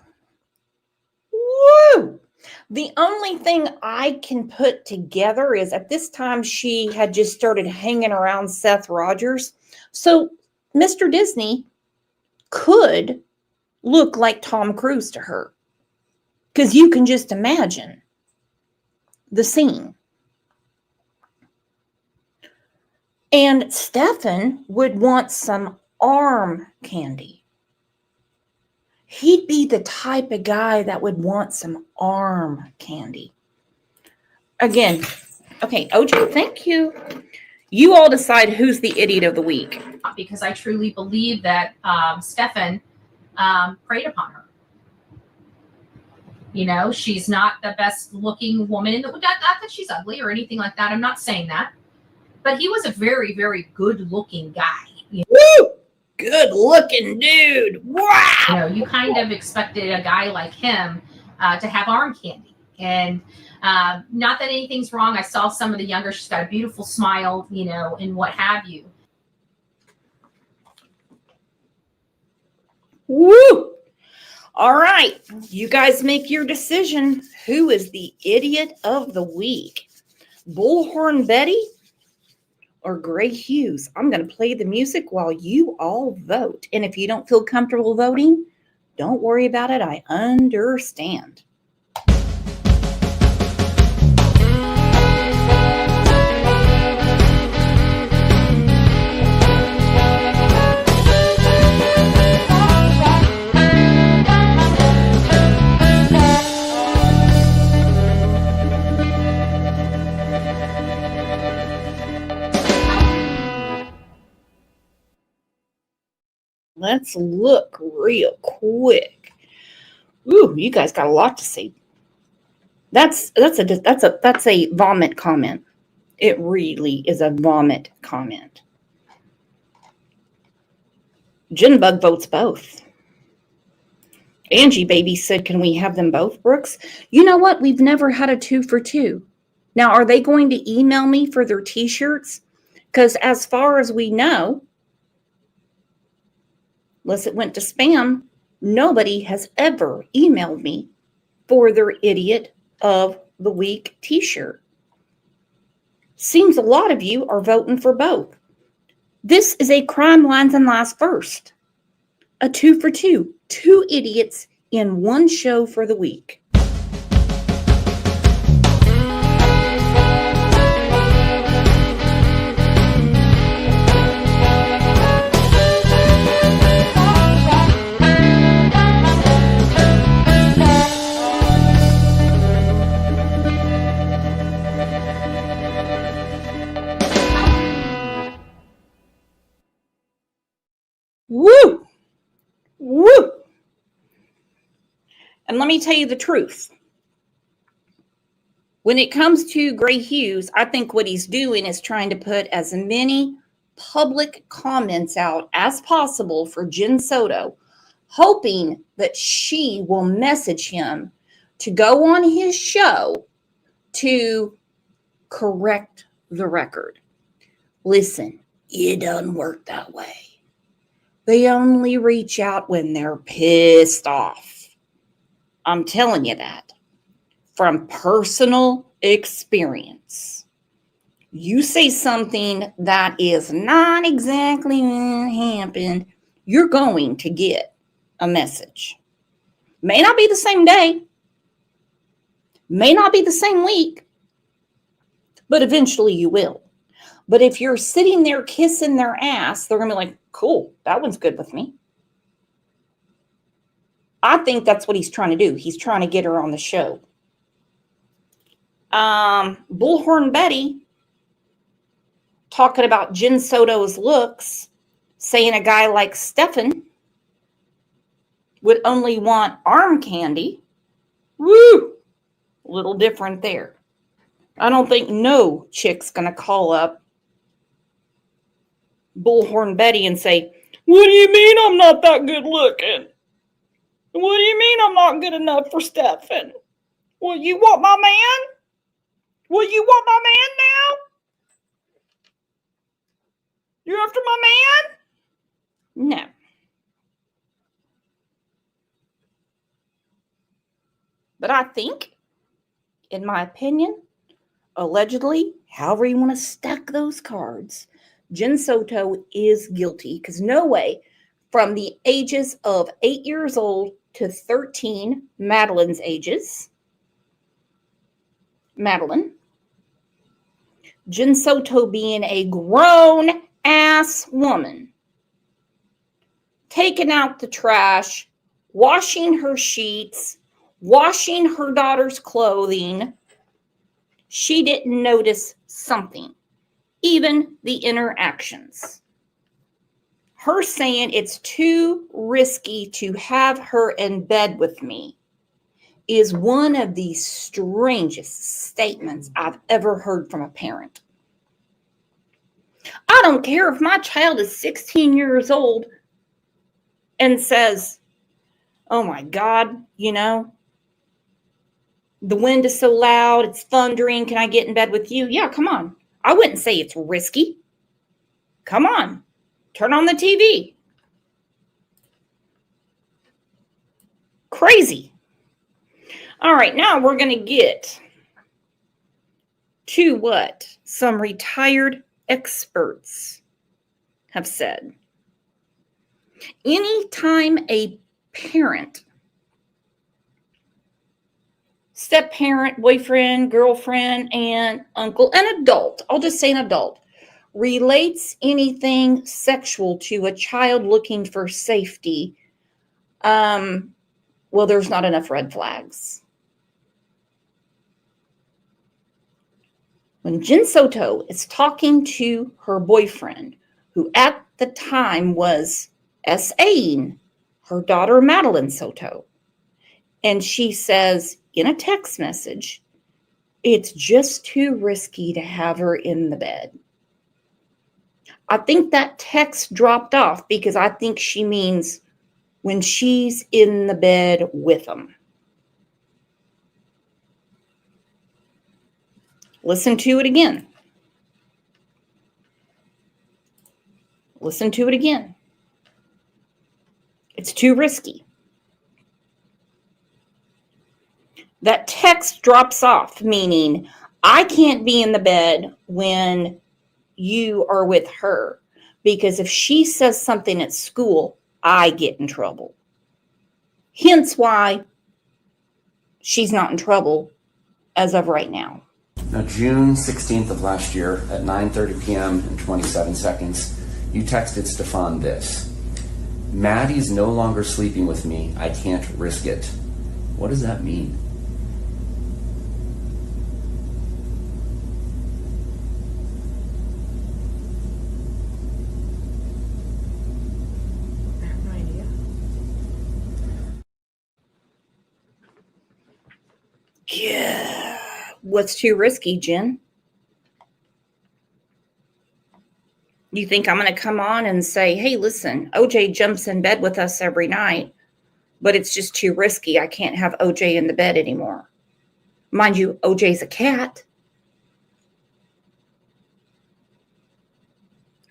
Woo! The only thing I can put together is at this time she had just started hanging around Seth Rogers. So Mr. Disney could look like Tom Cruise to her. Because you can just imagine the scene. And Stefan would want some arm candy. He'd be the type of guy that would want some arm candy. Again, okay, OJ, thank you. You all decide who's the idiot of the week. Because I truly believe that Stefan preyed upon her. You know, she's not the best looking woman in the... Not that she's ugly or anything like that. I'm not saying that. But he was a very, very good looking guy. You know? Woo! Good looking dude. Wow. You know, you kind of expected a guy like him to have arm candy. And not that anything's wrong. I saw some of the younger, she's got a beautiful smile, you know, and what have you. Woo! All right, you guys make your decision. Who is the idiot of the week? Bullhorn Betty or Gray Hughes? I'm going to play the music while you all vote. And if you don't feel comfortable voting, don't worry about it. I understand. Let's look real quick. Ooh, you guys got a lot to say. That's a vomit comment. It really is a vomit comment. Jinbug votes both. Angie Baby said, can we have them both, Brooks? You know what? We've never had a 2 for 2. Now, are they going to email me for their t-shirts? Because as far as we know, unless it went to spam, nobody has ever emailed me for their Idiot of the Week t-shirt. Seems a lot of you are voting for both. This is a crime lines and lies first. A 2 for 2. 2 idiots in one show for the week. Woo! Woo! And let me tell you the truth. When it comes to Gray Hughes, I think what he's doing is trying to put as many public comments out as possible for Jen Soto, hoping that she will message him to go on his show to correct the record. Listen, it doesn't work that way. They only reach out when they're pissed off. I'm telling you that from personal experience. You say something that is not exactly what happened, you're going to get a message. May not be the same day, may not be the same week, but eventually you will. But if you're sitting there kissing their ass, they're going to be like, cool, that one's good with me. I think that's what he's trying to do. He's trying to get her on the show. Bullhorn Betty talking about Jen Soto's looks, saying a guy like Stefan would only want arm candy. Woo! A little different there. I don't think no chick's going to call up Bullhorn Betty and say, what do you mean I'm not that good looking? What do you mean I'm not good enough for Stefan? Well, you want my man? Well, you want my man now? You're after my man? No. But I think, in my opinion, allegedly, however you want to stack those cards, Jen Soto is guilty because no way from the ages of 8 years old to 13, Madeline's ages, Madeline, Jen Soto being a grown-ass woman, taking out the trash, washing her sheets, washing her daughter's clothing, she didn't notice something, even the interactions. Her saying it's too risky to have her in bed with me is one of the strangest statements I've ever heard from a parent. I don't care if my child is 16 years old and says, oh my God, you know, the wind is so loud, it's thundering, can I get in bed with you? Yeah, come on. I wouldn't say it's risky. Come on, turn on the TV. Crazy. All right, now we're going to get to what some retired experts have said. Anytime a parent, step-parent, boyfriend, girlfriend, aunt, uncle, an adult, I'll just say an adult, relates anything sexual to a child looking for safety, well, there's not enough red flags. When Jen Soto is talking to her boyfriend, who at the time was SAing her daughter, Madeline Soto, and she says in a text message, it's just too risky to have her in the bed. I think that text dropped off because I think she means when she's in the bed with them. Listen to it again. Listen to it again. It's too risky. That text drops off, meaning I can't be in the bed when you are with her, because if she says something at school, I get in trouble. Hence why she's not in trouble as of right now. Now, June 16th of last year at 9:30 p.m. and 27 seconds, you texted Stefan this: Maddie's no longer sleeping with me. I can't risk it. What does that mean? I have no idea. Yeah. What's too risky, Jen? You think I'm going to come on and say, hey, listen, OJ jumps in bed with us every night, but it's just too risky. I can't have OJ in the bed anymore. Mind you, OJ's a cat.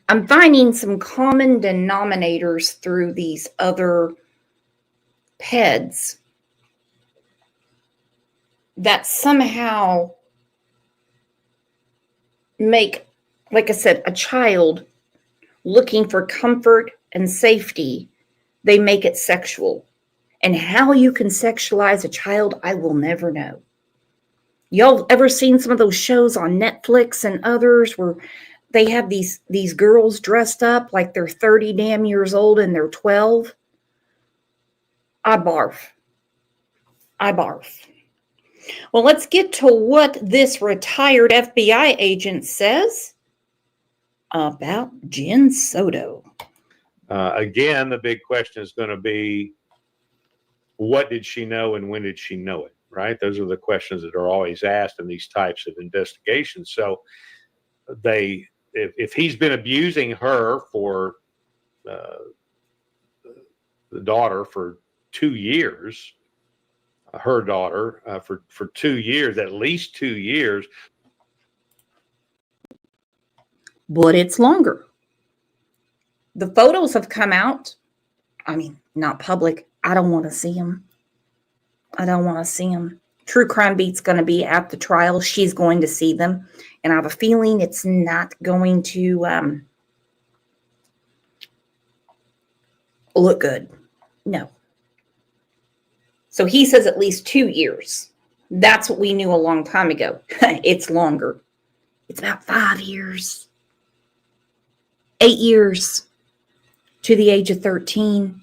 I'm finding some common denominators through these other peds that somehow make, like I said, a child looking for comfort and safety, they make it sexual. And how you can sexualize a child, I will never know. Y'all ever seen some of those shows on Netflix and others where they have these girls dressed up like they're 30 damn years old and they're 12? I barf. I barf. Well, let's get to what this retired FBI agent says about Jen Soto. Again, the big question is going to be, what did she know and when did she know it, right? Those are the questions that are always asked in these types of investigations. So if he's been abusing her for the daughter for 2 years, her daughter for 2 years, at least 2 years. But it's longer. The photos have come out. I mean, not public. I don't want to see them. I don't want to see them. True Crime Beat's going to be at the trial. She's going to see them. And I have a feeling it's not going to look good. No. So he says at least 2 years. That's what we knew a long time ago. It's longer. It's about 5 years. 8 years to the age of 13.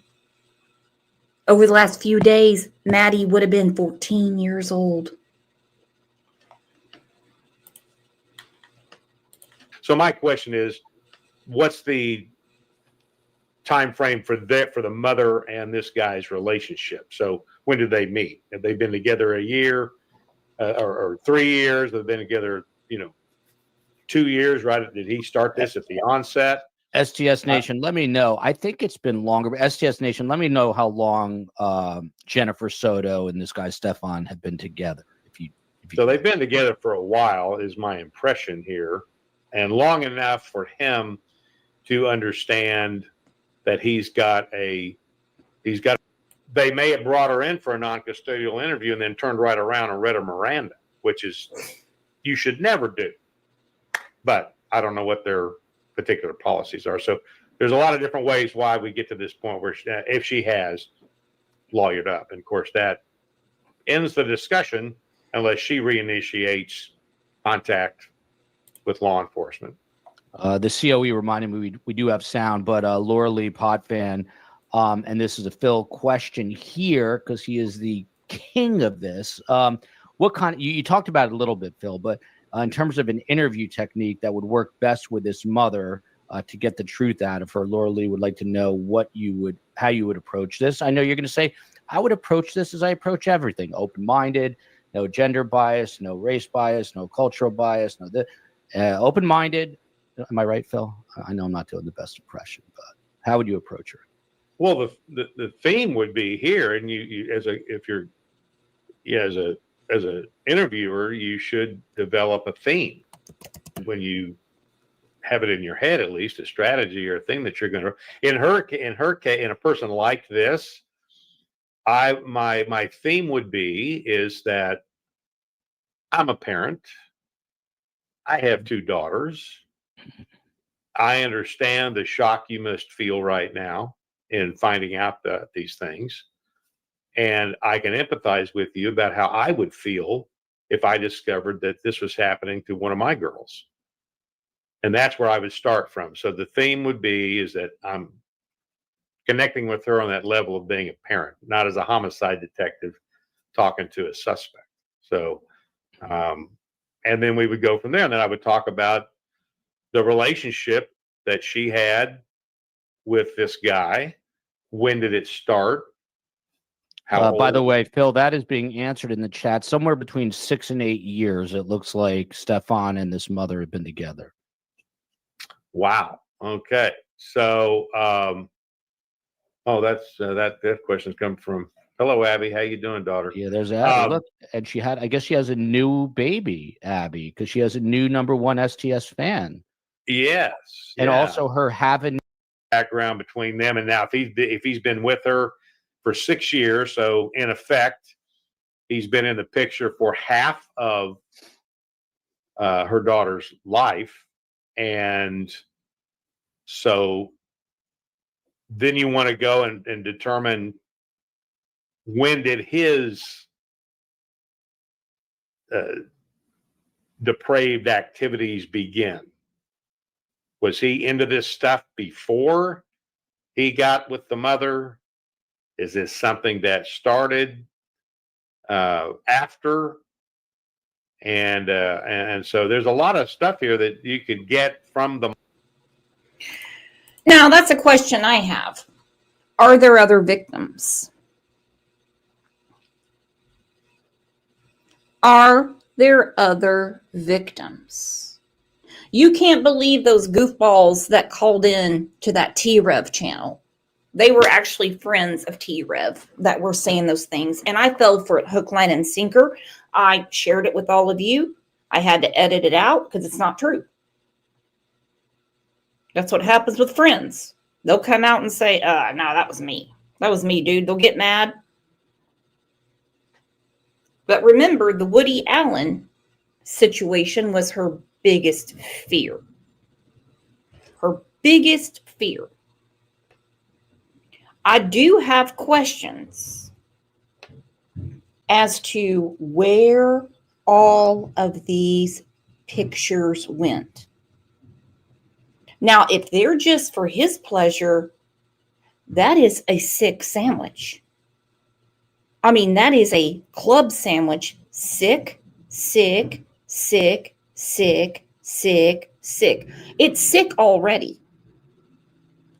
Over the last few days, Maddie would have been 14 years old. So my question is, what's the time frame for the mother and this guy's relationship? So when did they meet? Have they been together a year or 3 years? They've been together, 2 years, right? Did he start this at the onset? STS Nation, let me know. I think it's been longer, but STS Nation, let me know how long Jennifer Soto and this guy Stefan have been together. So they've been together for a while, is my impression here, and long enough for him to understand that he's got they may have brought her in for a non-custodial interview and then turned right around and read a Miranda, which is you should never do. But I don't know what their particular policies are. So there's a lot of different ways why we get to this point where if she has lawyered up. And of course, that ends the discussion unless she reinitiates contact with law enforcement. The COE reminded me we do have sound, but Laura Lee Potvin, and this is a Phil question here because he is the king of this. What kind? You talked about it a little bit, Phil, but in terms of an interview technique that would work best with this mother to get the truth out of her, Laura Lee would like to know how you would approach this. I know you're going to say I would approach this as I approach everything: open-minded, no gender bias, no race bias, no cultural bias, open-minded. Am I right, Phil? I know I'm not doing the best impression, but how would you approach her? Well, the theme would be here, and you as a interviewer, you should develop a theme when you have it in your head, at least a strategy or a thing that you're going to. In her case, in a person like this, my theme would be is that I'm a parent. I have 2 daughters. I understand the shock you must feel right now in finding out these things. And I can empathize with you about how I would feel if I discovered that this was happening to one of my girls. And that's where I would start from. So the theme would be is that I'm connecting with her on that level of being a parent, not as a homicide detective talking to a suspect. So, and then we would go from there. And then I would talk about the relationship that she had with this guy. When did it start? By the way, Phil, that is being answered in the chat. Somewhere between 6 and 8 years, it looks like Stefan and this mother have been together. Wow. Okay. So, that question's come from. Hello, Abby. How you doing, daughter? Yeah, there's Abby. Look, and I guess she has a new baby, Abby, because she has a new #1 STS fan. Yes. And also her having background between them. And now if he's been with her for 6 years, so in effect, he's been in the picture for half of her daughter's life. And so then you want to go and determine when did his depraved activities begin. Was he into this stuff before he got with the mother? Is this something that started after? And so there's a lot of stuff here that you could get from the. Now, that's a question I have. Are there other victims? Are there other victims? You can't believe those goofballs that called in to that T-Rev channel. They were actually friends of T-Rev that were saying those things. And I fell for it hook, line, and sinker. I shared it with all of you. I had to edit it out because it's not true. That's what happens with friends. They'll come out and say, no, that was me. That was me, dude. They'll get mad. But remember, the Woody Allen situation was her biggest fear. Her biggest fear. I do have questions as to where all of these pictures went. Now, if they're just for his pleasure, that is a sick sandwich. I mean, that is a club sandwich. Sick, sick, sick, sick, sick, sick. It's sick already.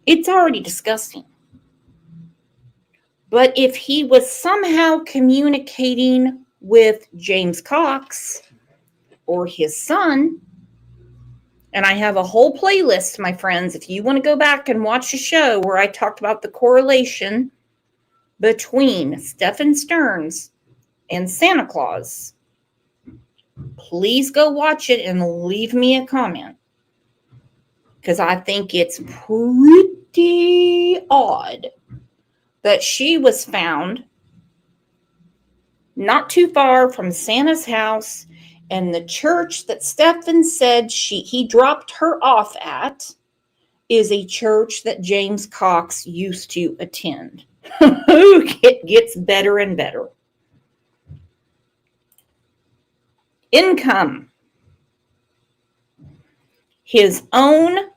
It's already disgusting. But if he was somehow communicating with James Cox or his son, and I have a whole playlist, my friends, if you want to go back and watch the show where I talked about the correlation between Stefan Sterns and Santa Claus, please go watch it and leave me a comment. Because I think it's pretty odd that she was found not too far from Santa's house, and the church that Stefan said he dropped her off at is a church that James Cox used to attend. It gets better and better. Income. His own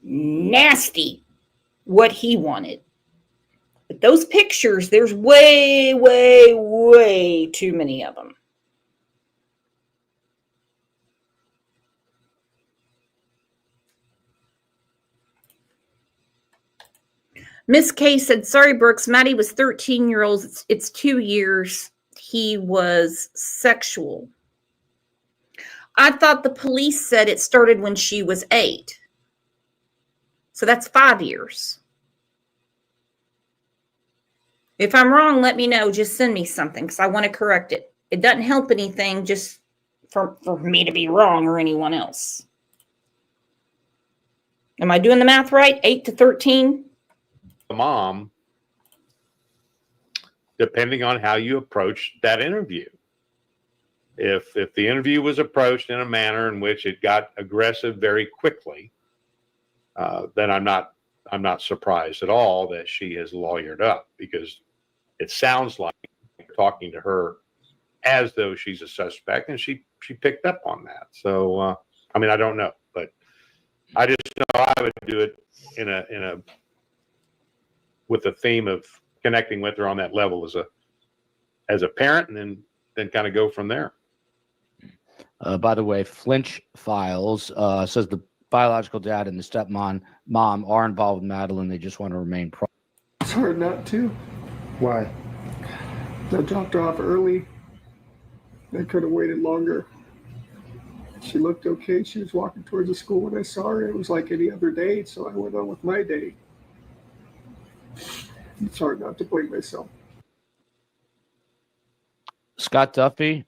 nasty what he wanted. But those pictures, there's way, way, way too many of them. Miss K said, sorry, Brooks, Maddie was 13-year-old. It's 2 years. He was sexual. I thought the police said it started when she was 8. So that's 5 years. If I'm wrong, let me know. Just send me something because I want to correct it. It doesn't help anything just for me to be wrong or anyone else. Am I doing the math right? 8 to 13? The mom, depending on how you approach that interview. If the interview was approached in a manner in which it got aggressive very quickly, then I'm not surprised at all that she has lawyered up, because it sounds like you're talking to her as though she's a suspect, and she picked up on that. So I mean, I don't know, but I just know I would do it in a with the theme of connecting with her on that level as a parent, and then kind of go from there. By the way, Flinch Files says the biological dad and the stepmom are involved with Madeline. They just want to remain private. It's hard not to. Why? I dropped her off early. I could have waited longer. She looked okay. She was walking towards the school when I saw her. It was like any other day, so I went on with my day. It's hard not to blame myself. Scott Duffy,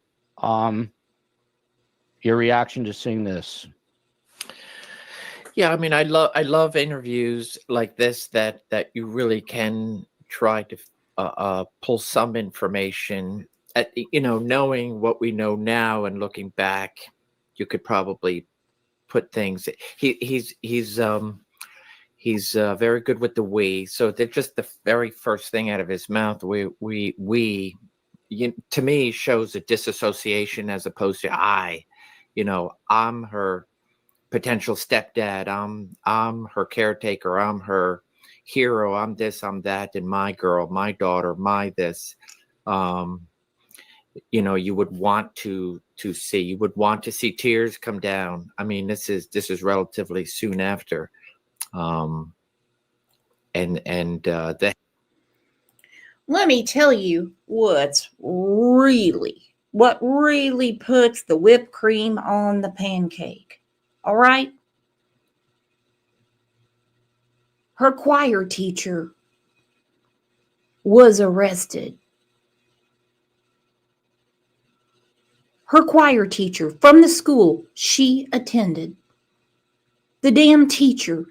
your reaction to seeing this? Yeah, I mean, I love interviews like this that you really can try to pull some information. Knowing what we know now and looking back, you could probably put things. He's very good with the we. So they're just the very first thing out of his mouth. To me, shows a disassociation as opposed to I. I'm her potential stepdad. I'm her caretaker. I'm her hero. I'm this, I'm that, and my girl, my daughter, my this. You would want to see. You would want to see tears come down. I mean, this is relatively soon after. Let me tell you what really puts the whipped cream on the pancake. All right? Her choir teacher was arrested. Her choir teacher from the school she attended. The damn teacher.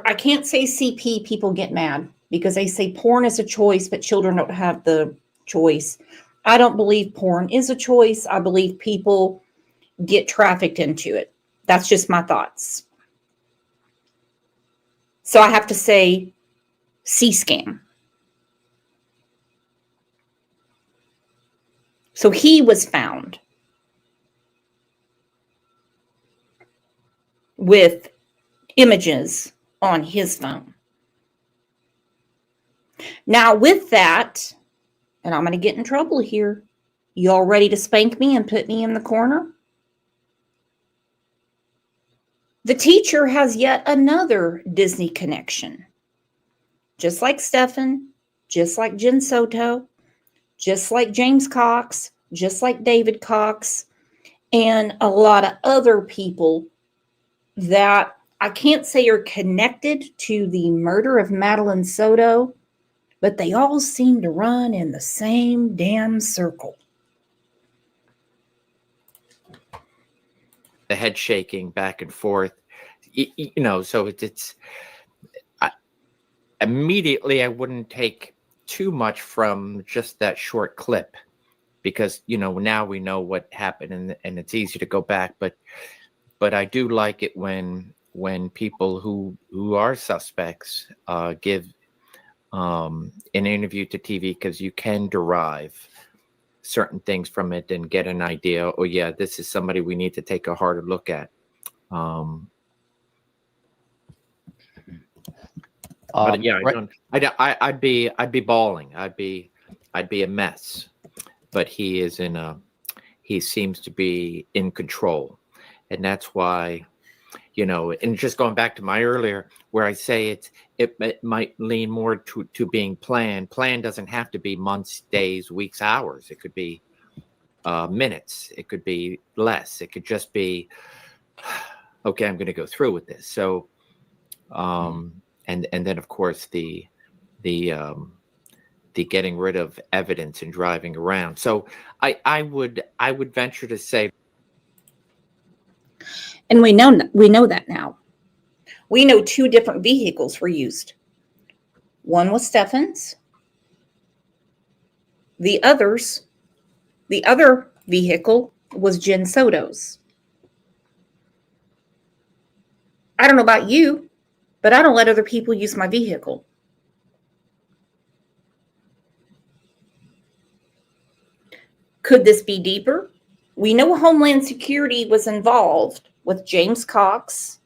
I can't say CP, people get mad because they say porn is a choice, but children don't have the choice. I don't believe porn is a choice. I believe people get trafficked into it. That's just my thoughts. So I have to say C-scam. So he was found with images on his phone. Now with that, and I'm going to get in trouble here, y'all ready to spank me and put me in the corner? The teacher has yet another Disney connection. Just like Stefan, just like Jen Soto, just like James Cox, just like David Cox, and a lot of other people that I can't say are connected to the murder of Madeline Soto, but they all seem to run in the same damn circle. The head shaking back and forth. So immediately I wouldn't take too much from just that short clip, because now we know what happened, and it's easy to go back. But I do like it when people who are suspects give an interview to TV, because you can derive certain things from it and get an idea. Oh yeah, this is somebody we need to take a harder look at. But yeah, I'd be bawling. I'd be a mess. But he seems to be in control, and that's why, and just going back to my earlier, where I say it might lean more to being planned. Plan doesn't have to be months, days, weeks, hours. It could be minutes. It could be less. It could just be, okay, I'm going to go through with this. So, and then of course the getting rid of evidence and driving around. So I would venture to say, and we know that now. We know 2 different vehicles were used. One was Stefan's. The other vehicle was Jen Soto's. I don't know about you, but I don't let other people use my vehicle. Could this be deeper? We know Homeland Security was involved with James Cox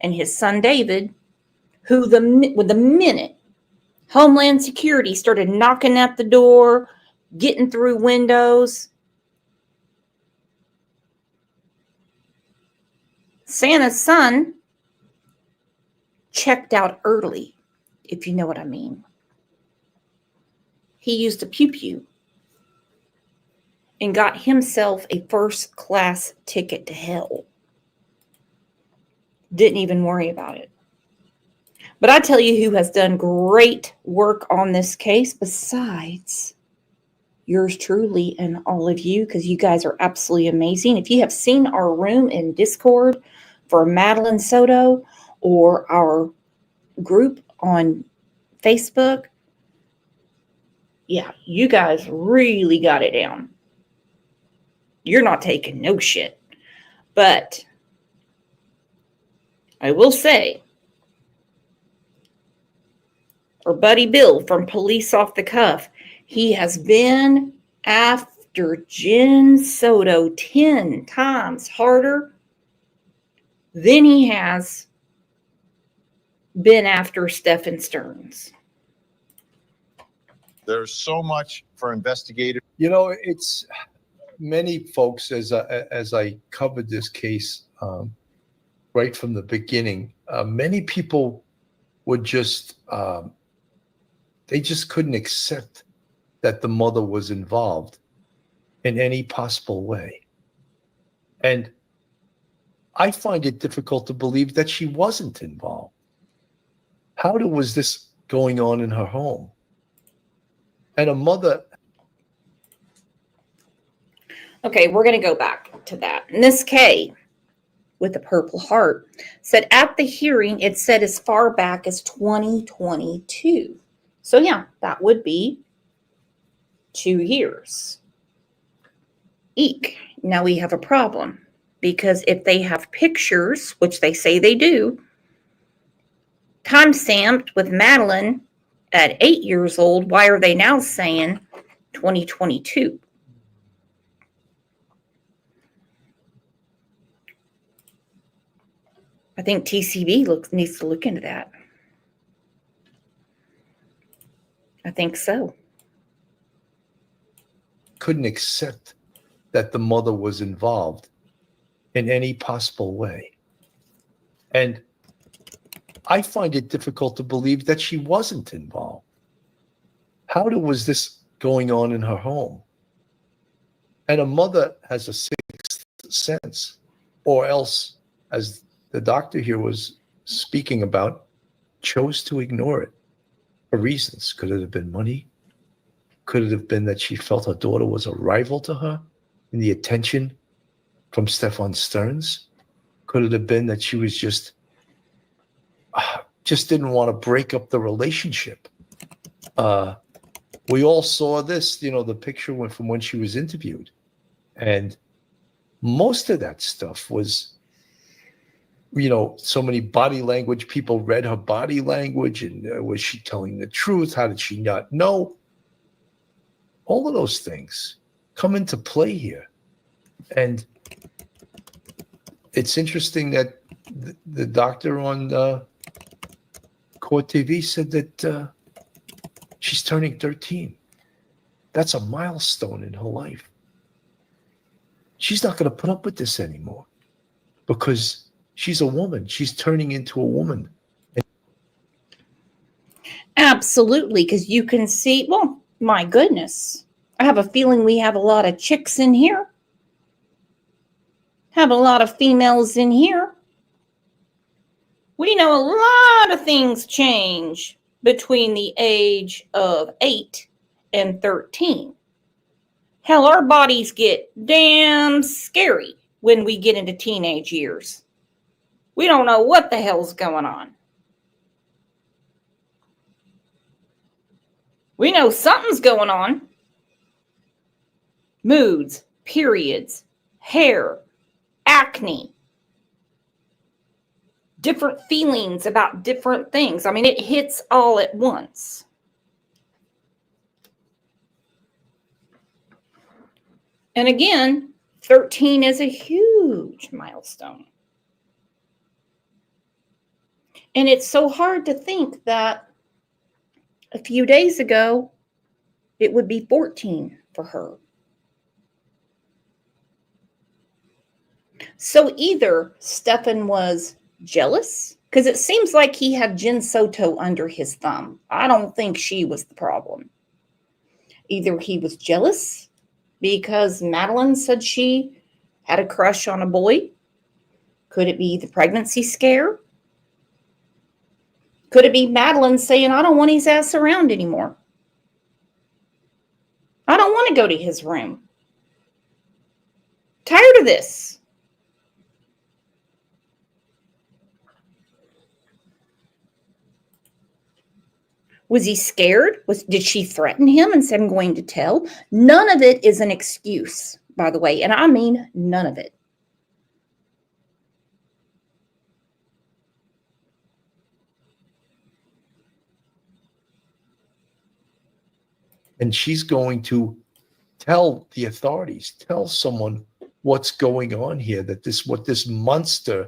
and his son David, who the minute Homeland Security started knocking at the door, getting through windows, Santa's son checked out early, if you know what I mean. He used a pew-pew and got himself a first-class ticket to hell. Didn't even worry about it. But I tell you who has done great work on this case besides yours truly and all of you, because you guys are absolutely amazing. If you have seen our room in Discord for Madeline Soto or our group on Facebook, yeah, you guys really got it down. You're not taking no shit. But I will say, or Buddy Bill from Police Off the Cuff, he has been after Jen Soto 10 times harder than he has been after Stefan Sterns. There's so much for investigators. It's many folks, as I covered this case right from the beginning, many people would just, they just couldn't accept that the mother was involved in any possible way. And I find it difficult to believe that she wasn't involved. How was this going on in her home? And a mother. Okay, we're going to go back to that. Miss K with the Purple Heart said at the hearing, it said as far back as 2022. So yeah, that would be 2 years. Eek. Now we have a problem, because if they have pictures, which they say they do, time-stamped with Madeline at 8 years old, why are they now saying 2022? I think TCB needs to look into that. I think so. Couldn't accept that the mother was involved in any possible way. And I find it difficult to believe that she wasn't involved. How was this going on in her home? And a mother has a sixth sense, or else, as the doctor here was speaking about, chose to ignore it for reasons. Could it have been money? Could it have been that she felt her daughter was a rival to her in the attention from Stefan Sterns? Could it have been that she was just didn't want to break up the relationship? We all saw this, the picture from when she was interviewed. And most of that stuff was, so many body language. People read her body language, and was she telling the truth? How did she not know? All of those things come into play here. And it's interesting that the doctor on Court TV said that she's turning 13. That's a milestone in her life. She's not going to put up with this anymore because she's a woman. She's turning into a woman. Absolutely, because you can see, well, my goodness. I have a feeling we have a lot of chicks in here. Have a lot of females in here. We know a lot of things change between the age of 8 and 13. Hell, our bodies get damn scary when we get into teenage years. We don't know what the hell's going on. We know something's going on. Moods, periods, hair, acne, different feelings about different things. I mean, it hits all at once. And again, 13 is a huge milestone. And it's so hard to think that a few days ago, it would be 14 for her. So either Stefan was jealous, because it seems like he had Jen Soto under his thumb. I don't think she was the problem. Either he was jealous because Madeline said she had a crush on a boy. Could it be the pregnancy scare? Could it be Madeline saying, I don't want his ass around anymore? I don't want to go to his room. Tired of this. Was he scared? Did she threaten him and say, I'm going to tell? None of it is an excuse, by the way. And I mean none of it. And she's going to tell the authorities, tell someone what's going on here, that what this monster,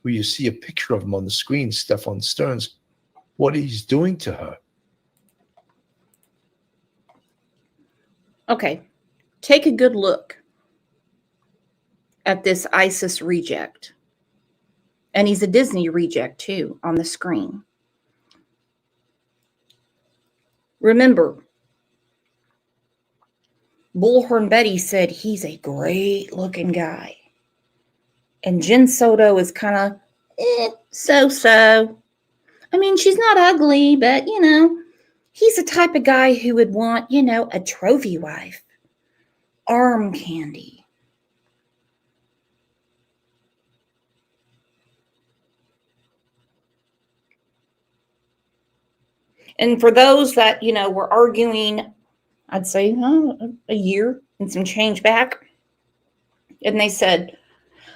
who you see a picture of him on the screen, Stefan Sterns, what he's doing to her. Okay, take a good look at this ISIS reject. And he's a Disney reject too on the screen. Remember, Bullhorn Betty said he's a great looking guy. And Jen Soto is kind of so-so. I mean, she's not ugly, but, he's the type of guy who would want, a trophy wife. Arm candy. And for those that, were arguing, I'd say a year and some change back, and they said,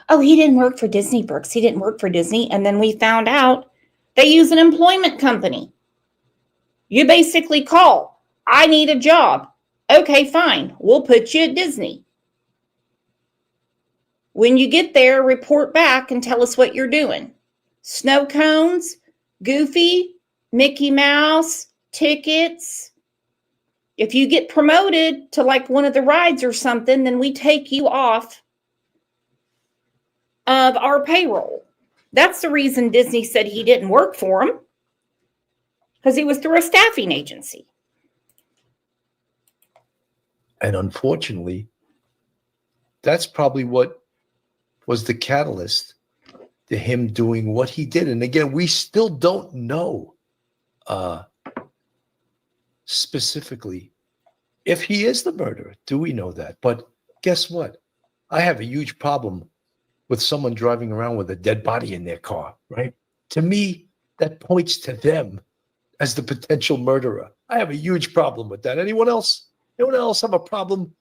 oh, he didn't work for Disney, Brooks. He didn't work for Disney. And then we found out they use an employment company. You basically call, I need a job. Okay, fine. We'll put you at Disney. When you get there, report back and tell us what you're doing. Snow cones, Goofy, Mickey Mouse, tickets. If you get promoted to like one of the rides or something, then we take you off of our payroll. That's the reason Disney said he didn't work for him, because he was through a staffing agency. And unfortunately, that's probably what was the catalyst to him doing what he did. And again, we still don't know specifically if he is the murderer. Do we know that? But guess what? I have a huge problem with someone driving around with a dead body in their car, right? To me, that points to them as the potential murderer. I have a huge problem with that. Anyone else? Anyone else have a problem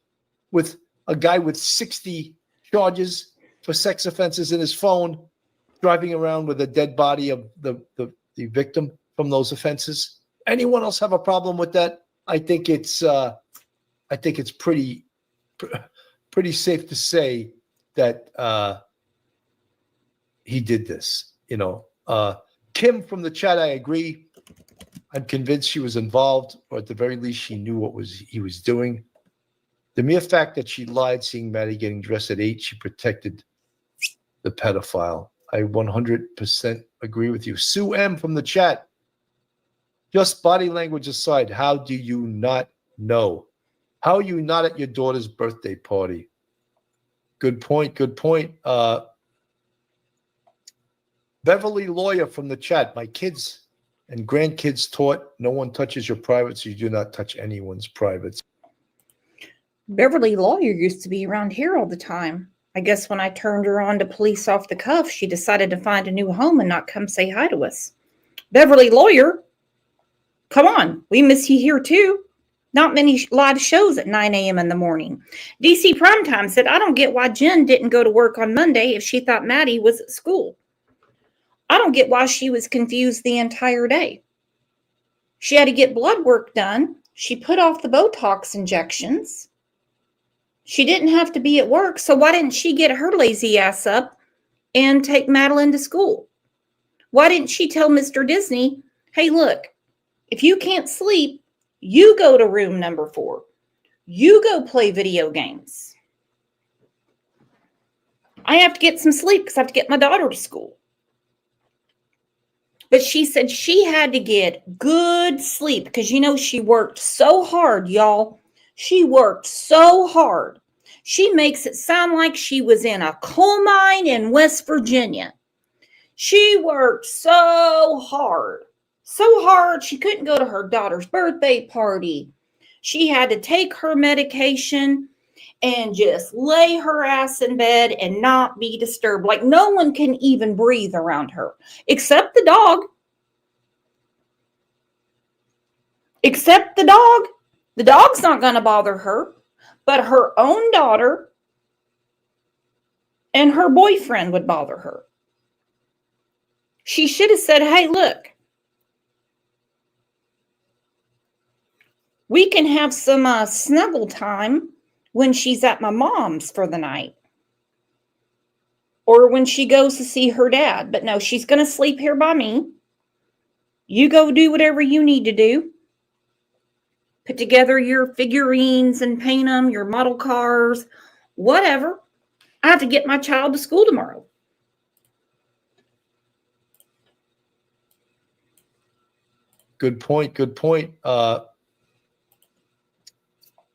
with a guy with 60 charges for sex offenses in his phone driving around with a dead body of the victim from those offenses? Anyone else have a problem with that? I think it's pretty safe to say that he did this. Kim from the chat, I agree. I'm convinced she was involved, or at the very least, she knew what he was doing. The mere fact that she lied, seeing Maddie getting dressed at 8, she protected the pedophile. I 100% agree with you. Sue M from the chat. Just body language aside, how do you not know? How are you not at your daughter's birthday party? Good point. Good point. Beverly Lawyer from the chat. My kids and grandkids taught no one touches your privates. You do not touch anyone's privates. Beverly Lawyer used to be around here all the time. I guess when I turned her on to police off the cuff, she decided to find a new home and not come say hi to us. Beverly Lawyer, come on. We miss you here too. Not many live shows at 9 a.m. in the morning. DC Primetime said, I don't get why Jen didn't go to work on Monday if she thought Maddie was at school. I don't get why she was confused the entire day. She had to get blood work done. She put off the Botox injections. She didn't have to be at work, so why didn't she get her lazy ass up and take Madeline to school? Why didn't she tell Mr. Disney, hey, look, if you can't sleep, you go to room number 4. You go play video games. I have to get some sleep because I have to get my daughter to school. But she said she had to get good sleep because, she worked so hard, y'all. She worked so hard. She makes it sound like she was in a coal mine in West Virginia. She worked so hard she couldn't go to her daughter's birthday party. She had to take her medication and just lay her ass in bed and not be disturbed. Like no one can even breathe around her, except the dog. Except the dog. The dog's not going to bother her, but her own daughter and her boyfriend would bother her. She should have said, hey, look, we can have some snuggle time when she's at my mom's for the night or when she goes to see her dad. But no, she's going to sleep here by me. You go do whatever you need to do. Put together your figurines and paint them, your model cars, whatever. I have to get my child to school tomorrow. Good point. Good point.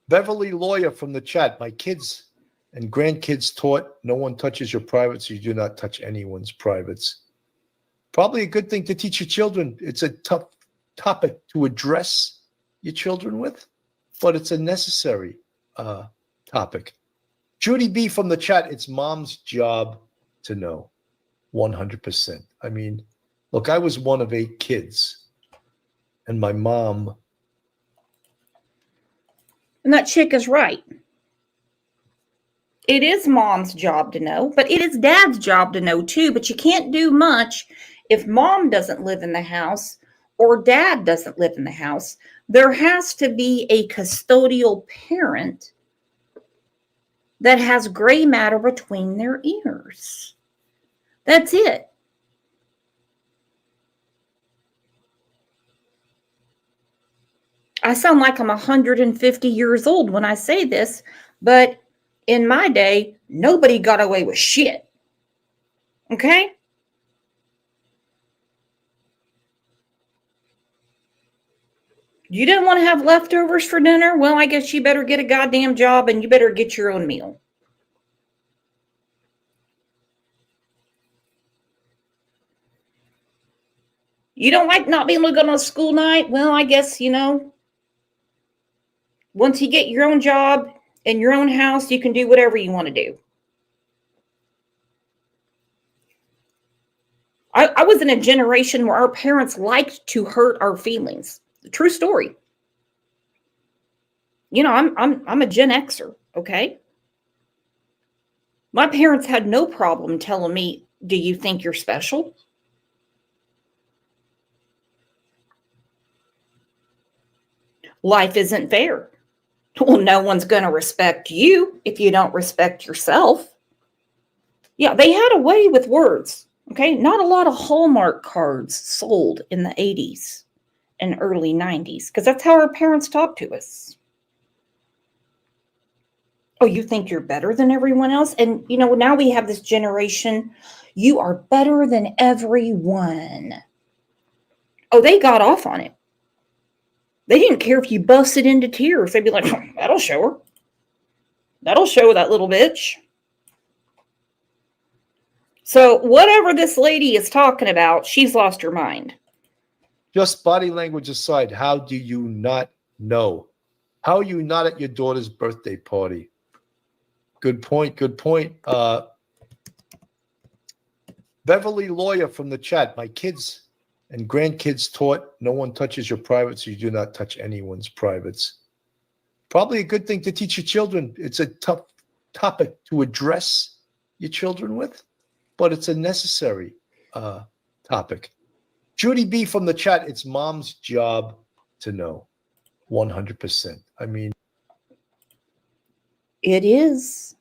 Beverly Lawyer from the chat. My kids and grandkids taught no one touches your privates. You do not touch anyone's privates. Probably a good thing to teach your children. It's a tough topic to address your children with, but it's a necessary topic. Judy B from the chat. It's mom's job to know. 100%. I mean, look, I was one of 8 kids. And my mom. And that chick is right. It is mom's job to know, but it is dad's job to know too. But you can't do much if mom doesn't live in the house or dad doesn't live in the house. There has to be a custodial parent that has gray matter between their ears. That's it. I sound like I'm 150 years old when I say this, but in my day, nobody got away with shit. Okay? You didn't want to have leftovers for dinner? Well, I guess you better get a goddamn job and you better get your own meal. You don't like not being able to go on a school night? Well, I guess, once you get your own job in your own house, you can do whatever you want to do. I was in a generation where our parents liked to hurt our feelings. True story. You know, I'm a Gen Xer, okay? My parents had no problem telling me, "Do you think you're special?" Life isn't fair. Well, no one's going to respect you if you don't respect yourself. Yeah, they had a way with words. Okay, not a lot of Hallmark cards sold in the 80s and early 90s because that's how our parents talked to us. Oh, you think you're better than everyone else? And, you know, now we have this generation, you are better than everyone. Oh, they got off on it. They didn't care if you busted into tears. They'd be like, that'll show her. That'll show that little bitch. So whatever this lady is talking about, she's lost her mind. Just body language aside, how do you not know? How are you not at your daughter's birthday party? Good point. Good point. Beverly Lawyer from the chat. My kids and grandkids taught no one touches your privates. You do not touch anyone's privates. Probably a good thing to teach your children. It's a tough topic to address your children with, but it's a necessary topic. Judy B from the chat. It's mom's job to know. 100%. I mean, It is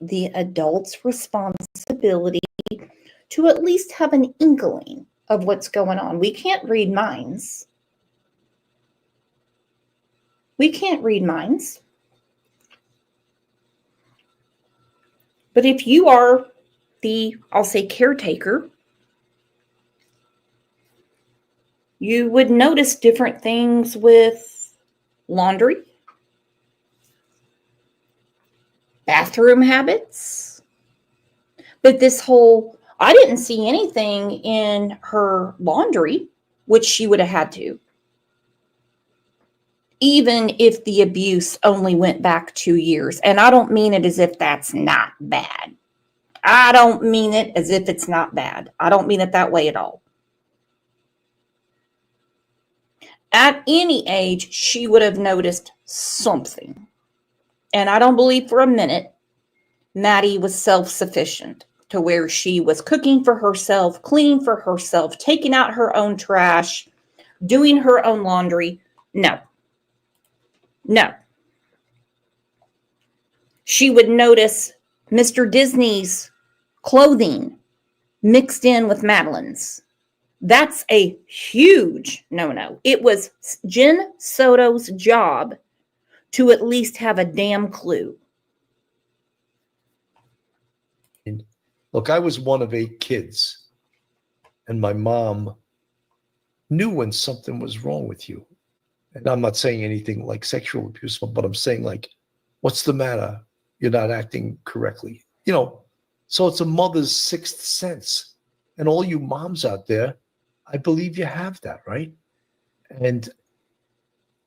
the adult's responsibility to at least have an inkling of what's going on. We can't read minds. We can't read minds. But if you are the, I'll say, caretaker, you would notice different things with laundry, bathroom habits. But this whole, I didn't see anything in her laundry, which she would have had to. Even if the abuse only went back 2 years. And I don't mean it as if that's not bad. I don't mean it as if it's not bad. I don't mean it that way at all. At any age, she would have noticed something. And I don't believe for a minute Maddie was self-sufficient to where she was cooking for herself, cleaning for herself, taking out her own trash, doing her own laundry. No. No. She would notice Mr. Disney's clothing mixed in with Madeline's. That's a huge no-no. It was Jen Soto's job to at least have a damn clue. look, I was one of 8 kids, and my mom knew when something was wrong with you. And I'm not saying anything like sexual abuse, but I'm saying like, what's the matter? You're not acting correctly. You know, so it's a mother's sixth sense. And all you moms out there, I believe you have that, right? And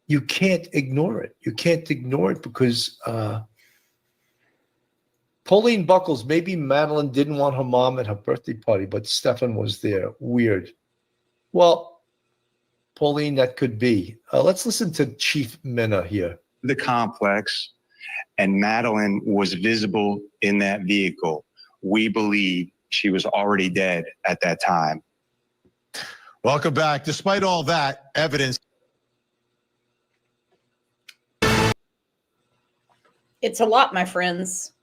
you can't ignore it. You can't ignore it because Pauline Buckles, maybe Madeline didn't want her mom at her birthday party, but Stefan was there. Weird. Well, Pauline, that could be. Let's listen to Chief Mena here. The complex, and Madeline was visible in that vehicle. We believe she was already dead at that time. Welcome back. Despite all that evidence. It's a lot, my friends.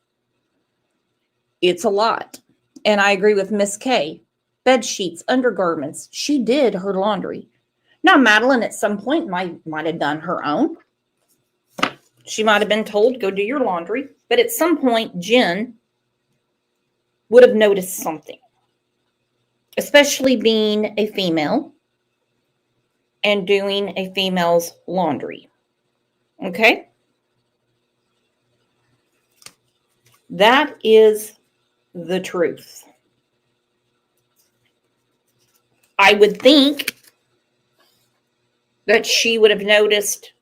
It's a lot. And I agree with Miss K. Bed sheets, undergarments. She did her laundry. Now, Madeline at some point might have done her own. She might have been told, go do your laundry. But at some point, Jen would have noticed something. Especially being a female and doing a female's laundry. Okay? That is the truth. I would think that she would have noticed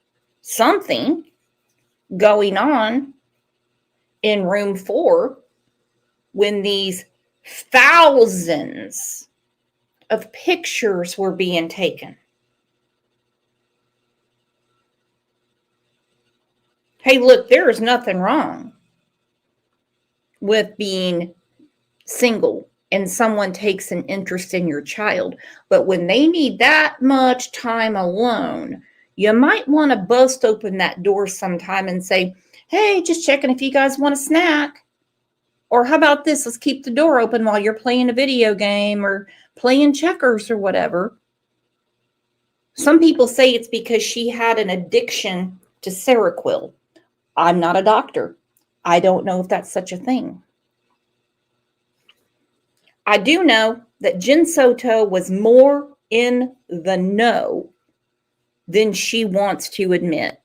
something going on in room 4 when these thousands of pictures were being taken. Hey, look, there is nothing wrong with being single and someone takes an interest in your child. But when they need that much time alone, you might want to bust open that door sometime and say, hey, just checking if you guys want a snack. Or how about this? Let's keep the door open while you're playing a video game or playing checkers or whatever. Some people say it's because she had an addiction to Seroquel. I'm not a doctor. I don't know if that's such a thing. I do know that Jen Soto was more in the know than she wants to admit.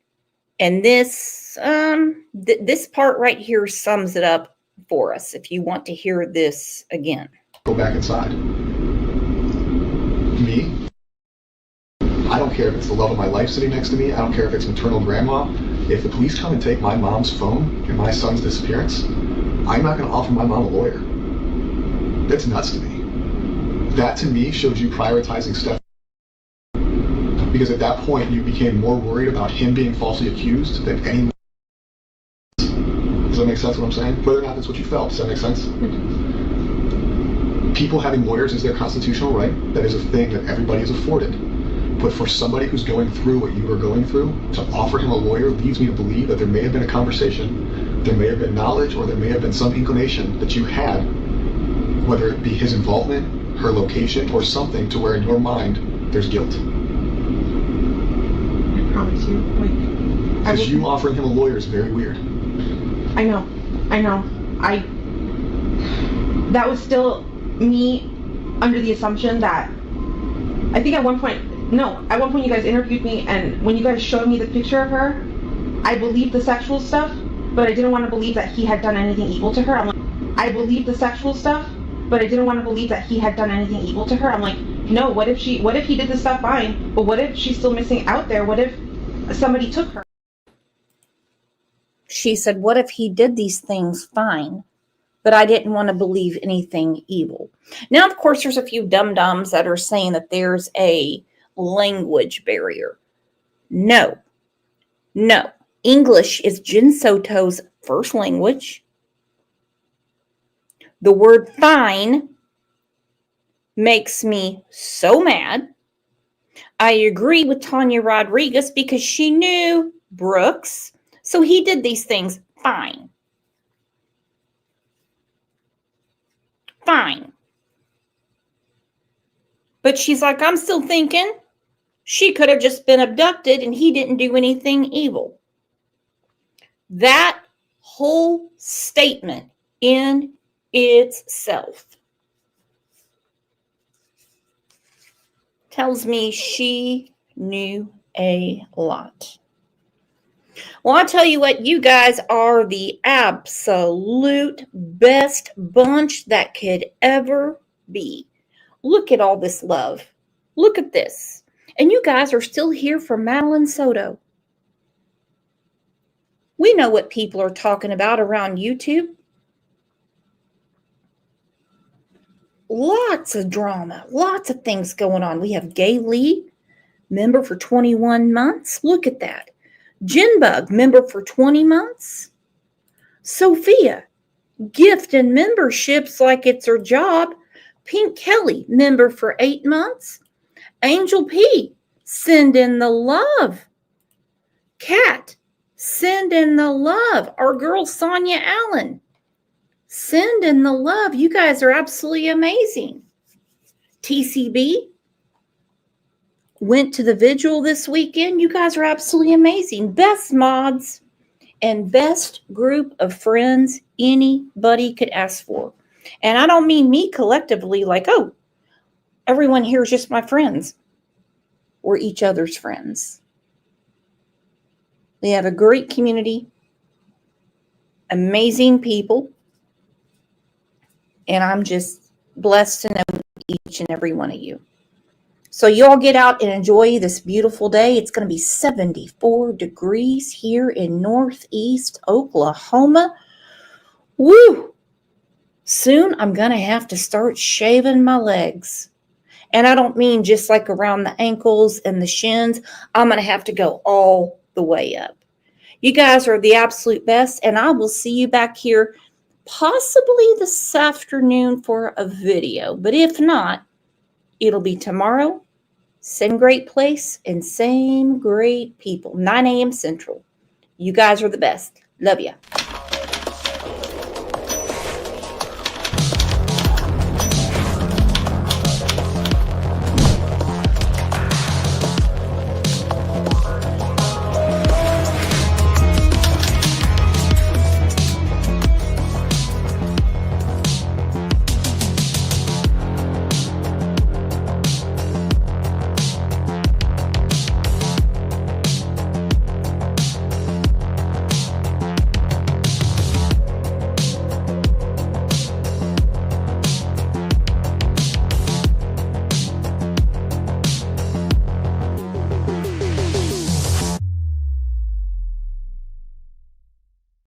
And this this part right here sums it up for us if you want to hear this again. Go back inside. Me? I don't care if it's the love of my life sitting next to me. I don't care if it's maternal grandma. If the police come and take my mom's phone and my son's disappearance, I'm not going to offer my mom a lawyer. That's nuts to me. That to me shows you prioritizing Stefan. Because at that point, you became more worried about him being falsely accused than anyone else. Does that make sense what I'm saying? Whether or not that's what you felt, does that make sense? People having lawyers is their constitutional right. That is a thing that everybody is afforded. But for somebody who's going through what you are going through, to offer him a lawyer leads me to believe that there may have been a conversation, there may have been knowledge, or there may have been some inclination that you had, whether it be his involvement, her location, or something to where in your mind there's guilt. I promise you. Because you offering him a lawyer is very weird. I know. That was still me under the assumption that, I think at one point you guys interviewed me, and when you guys showed me the picture of her, I believed the sexual stuff, but I didn't want to believe that he had done anything evil to her. I'm like, I believed the sexual stuff, but I didn't want to believe that he had done anything evil to her. I'm like, no, what if he did the stuff fine, but what if she's still missing out there? What if somebody took her? She said, what if he did these things fine, but I didn't want to believe anything evil. Now, of course, there's a few dum-dums that are saying that there's a language barrier. No. English is Jen Soto's first language. The word fine makes me so mad. I agree with Tanya Rodriguez because she knew Brooks, so he did these things fine. But she's like, I'm still thinking she could have just been abducted and he didn't do anything evil. That whole statement in itself tells me she knew a lot. Well, I'll tell you what, you guys are the absolute best bunch that could ever be. Look at all this love. Look at this. And you guys are still here for Madeline Soto. We know what people are talking about around YouTube. Lots of drama, lots of things going on. We have Gay Lee, member for 21 months. Look at that. Jinbug, member for 20 months. Sophia, gift and memberships like it's her job. Pink Kelly, member for 8 months. Angel P, send in the love. Kat, send in the love. Our girl Sonia Allen, send in the love. You guys are absolutely amazing. TCB went to the Vigil this weekend. You guys are absolutely amazing. Best mods and best group of friends anybody could ask for. And I don't mean me collectively like, oh, everyone here is just my friends. We're each other's friends. We have a great community, amazing people, and I'm just blessed to know each and every one of you. So you all get out and enjoy this beautiful day. It's going to be 74 degrees here in Northeast Oklahoma. Woo! Soon I'm going to have to start shaving my legs. And I don't mean just like around the ankles and the shins. I'm going to have to go all the way up. You guys are the absolute best, and I will see you back here possibly this afternoon for a video. But if not, it'll be tomorrow. Same great place and same great people. 9 a.m. Central. You guys are the best. Love ya.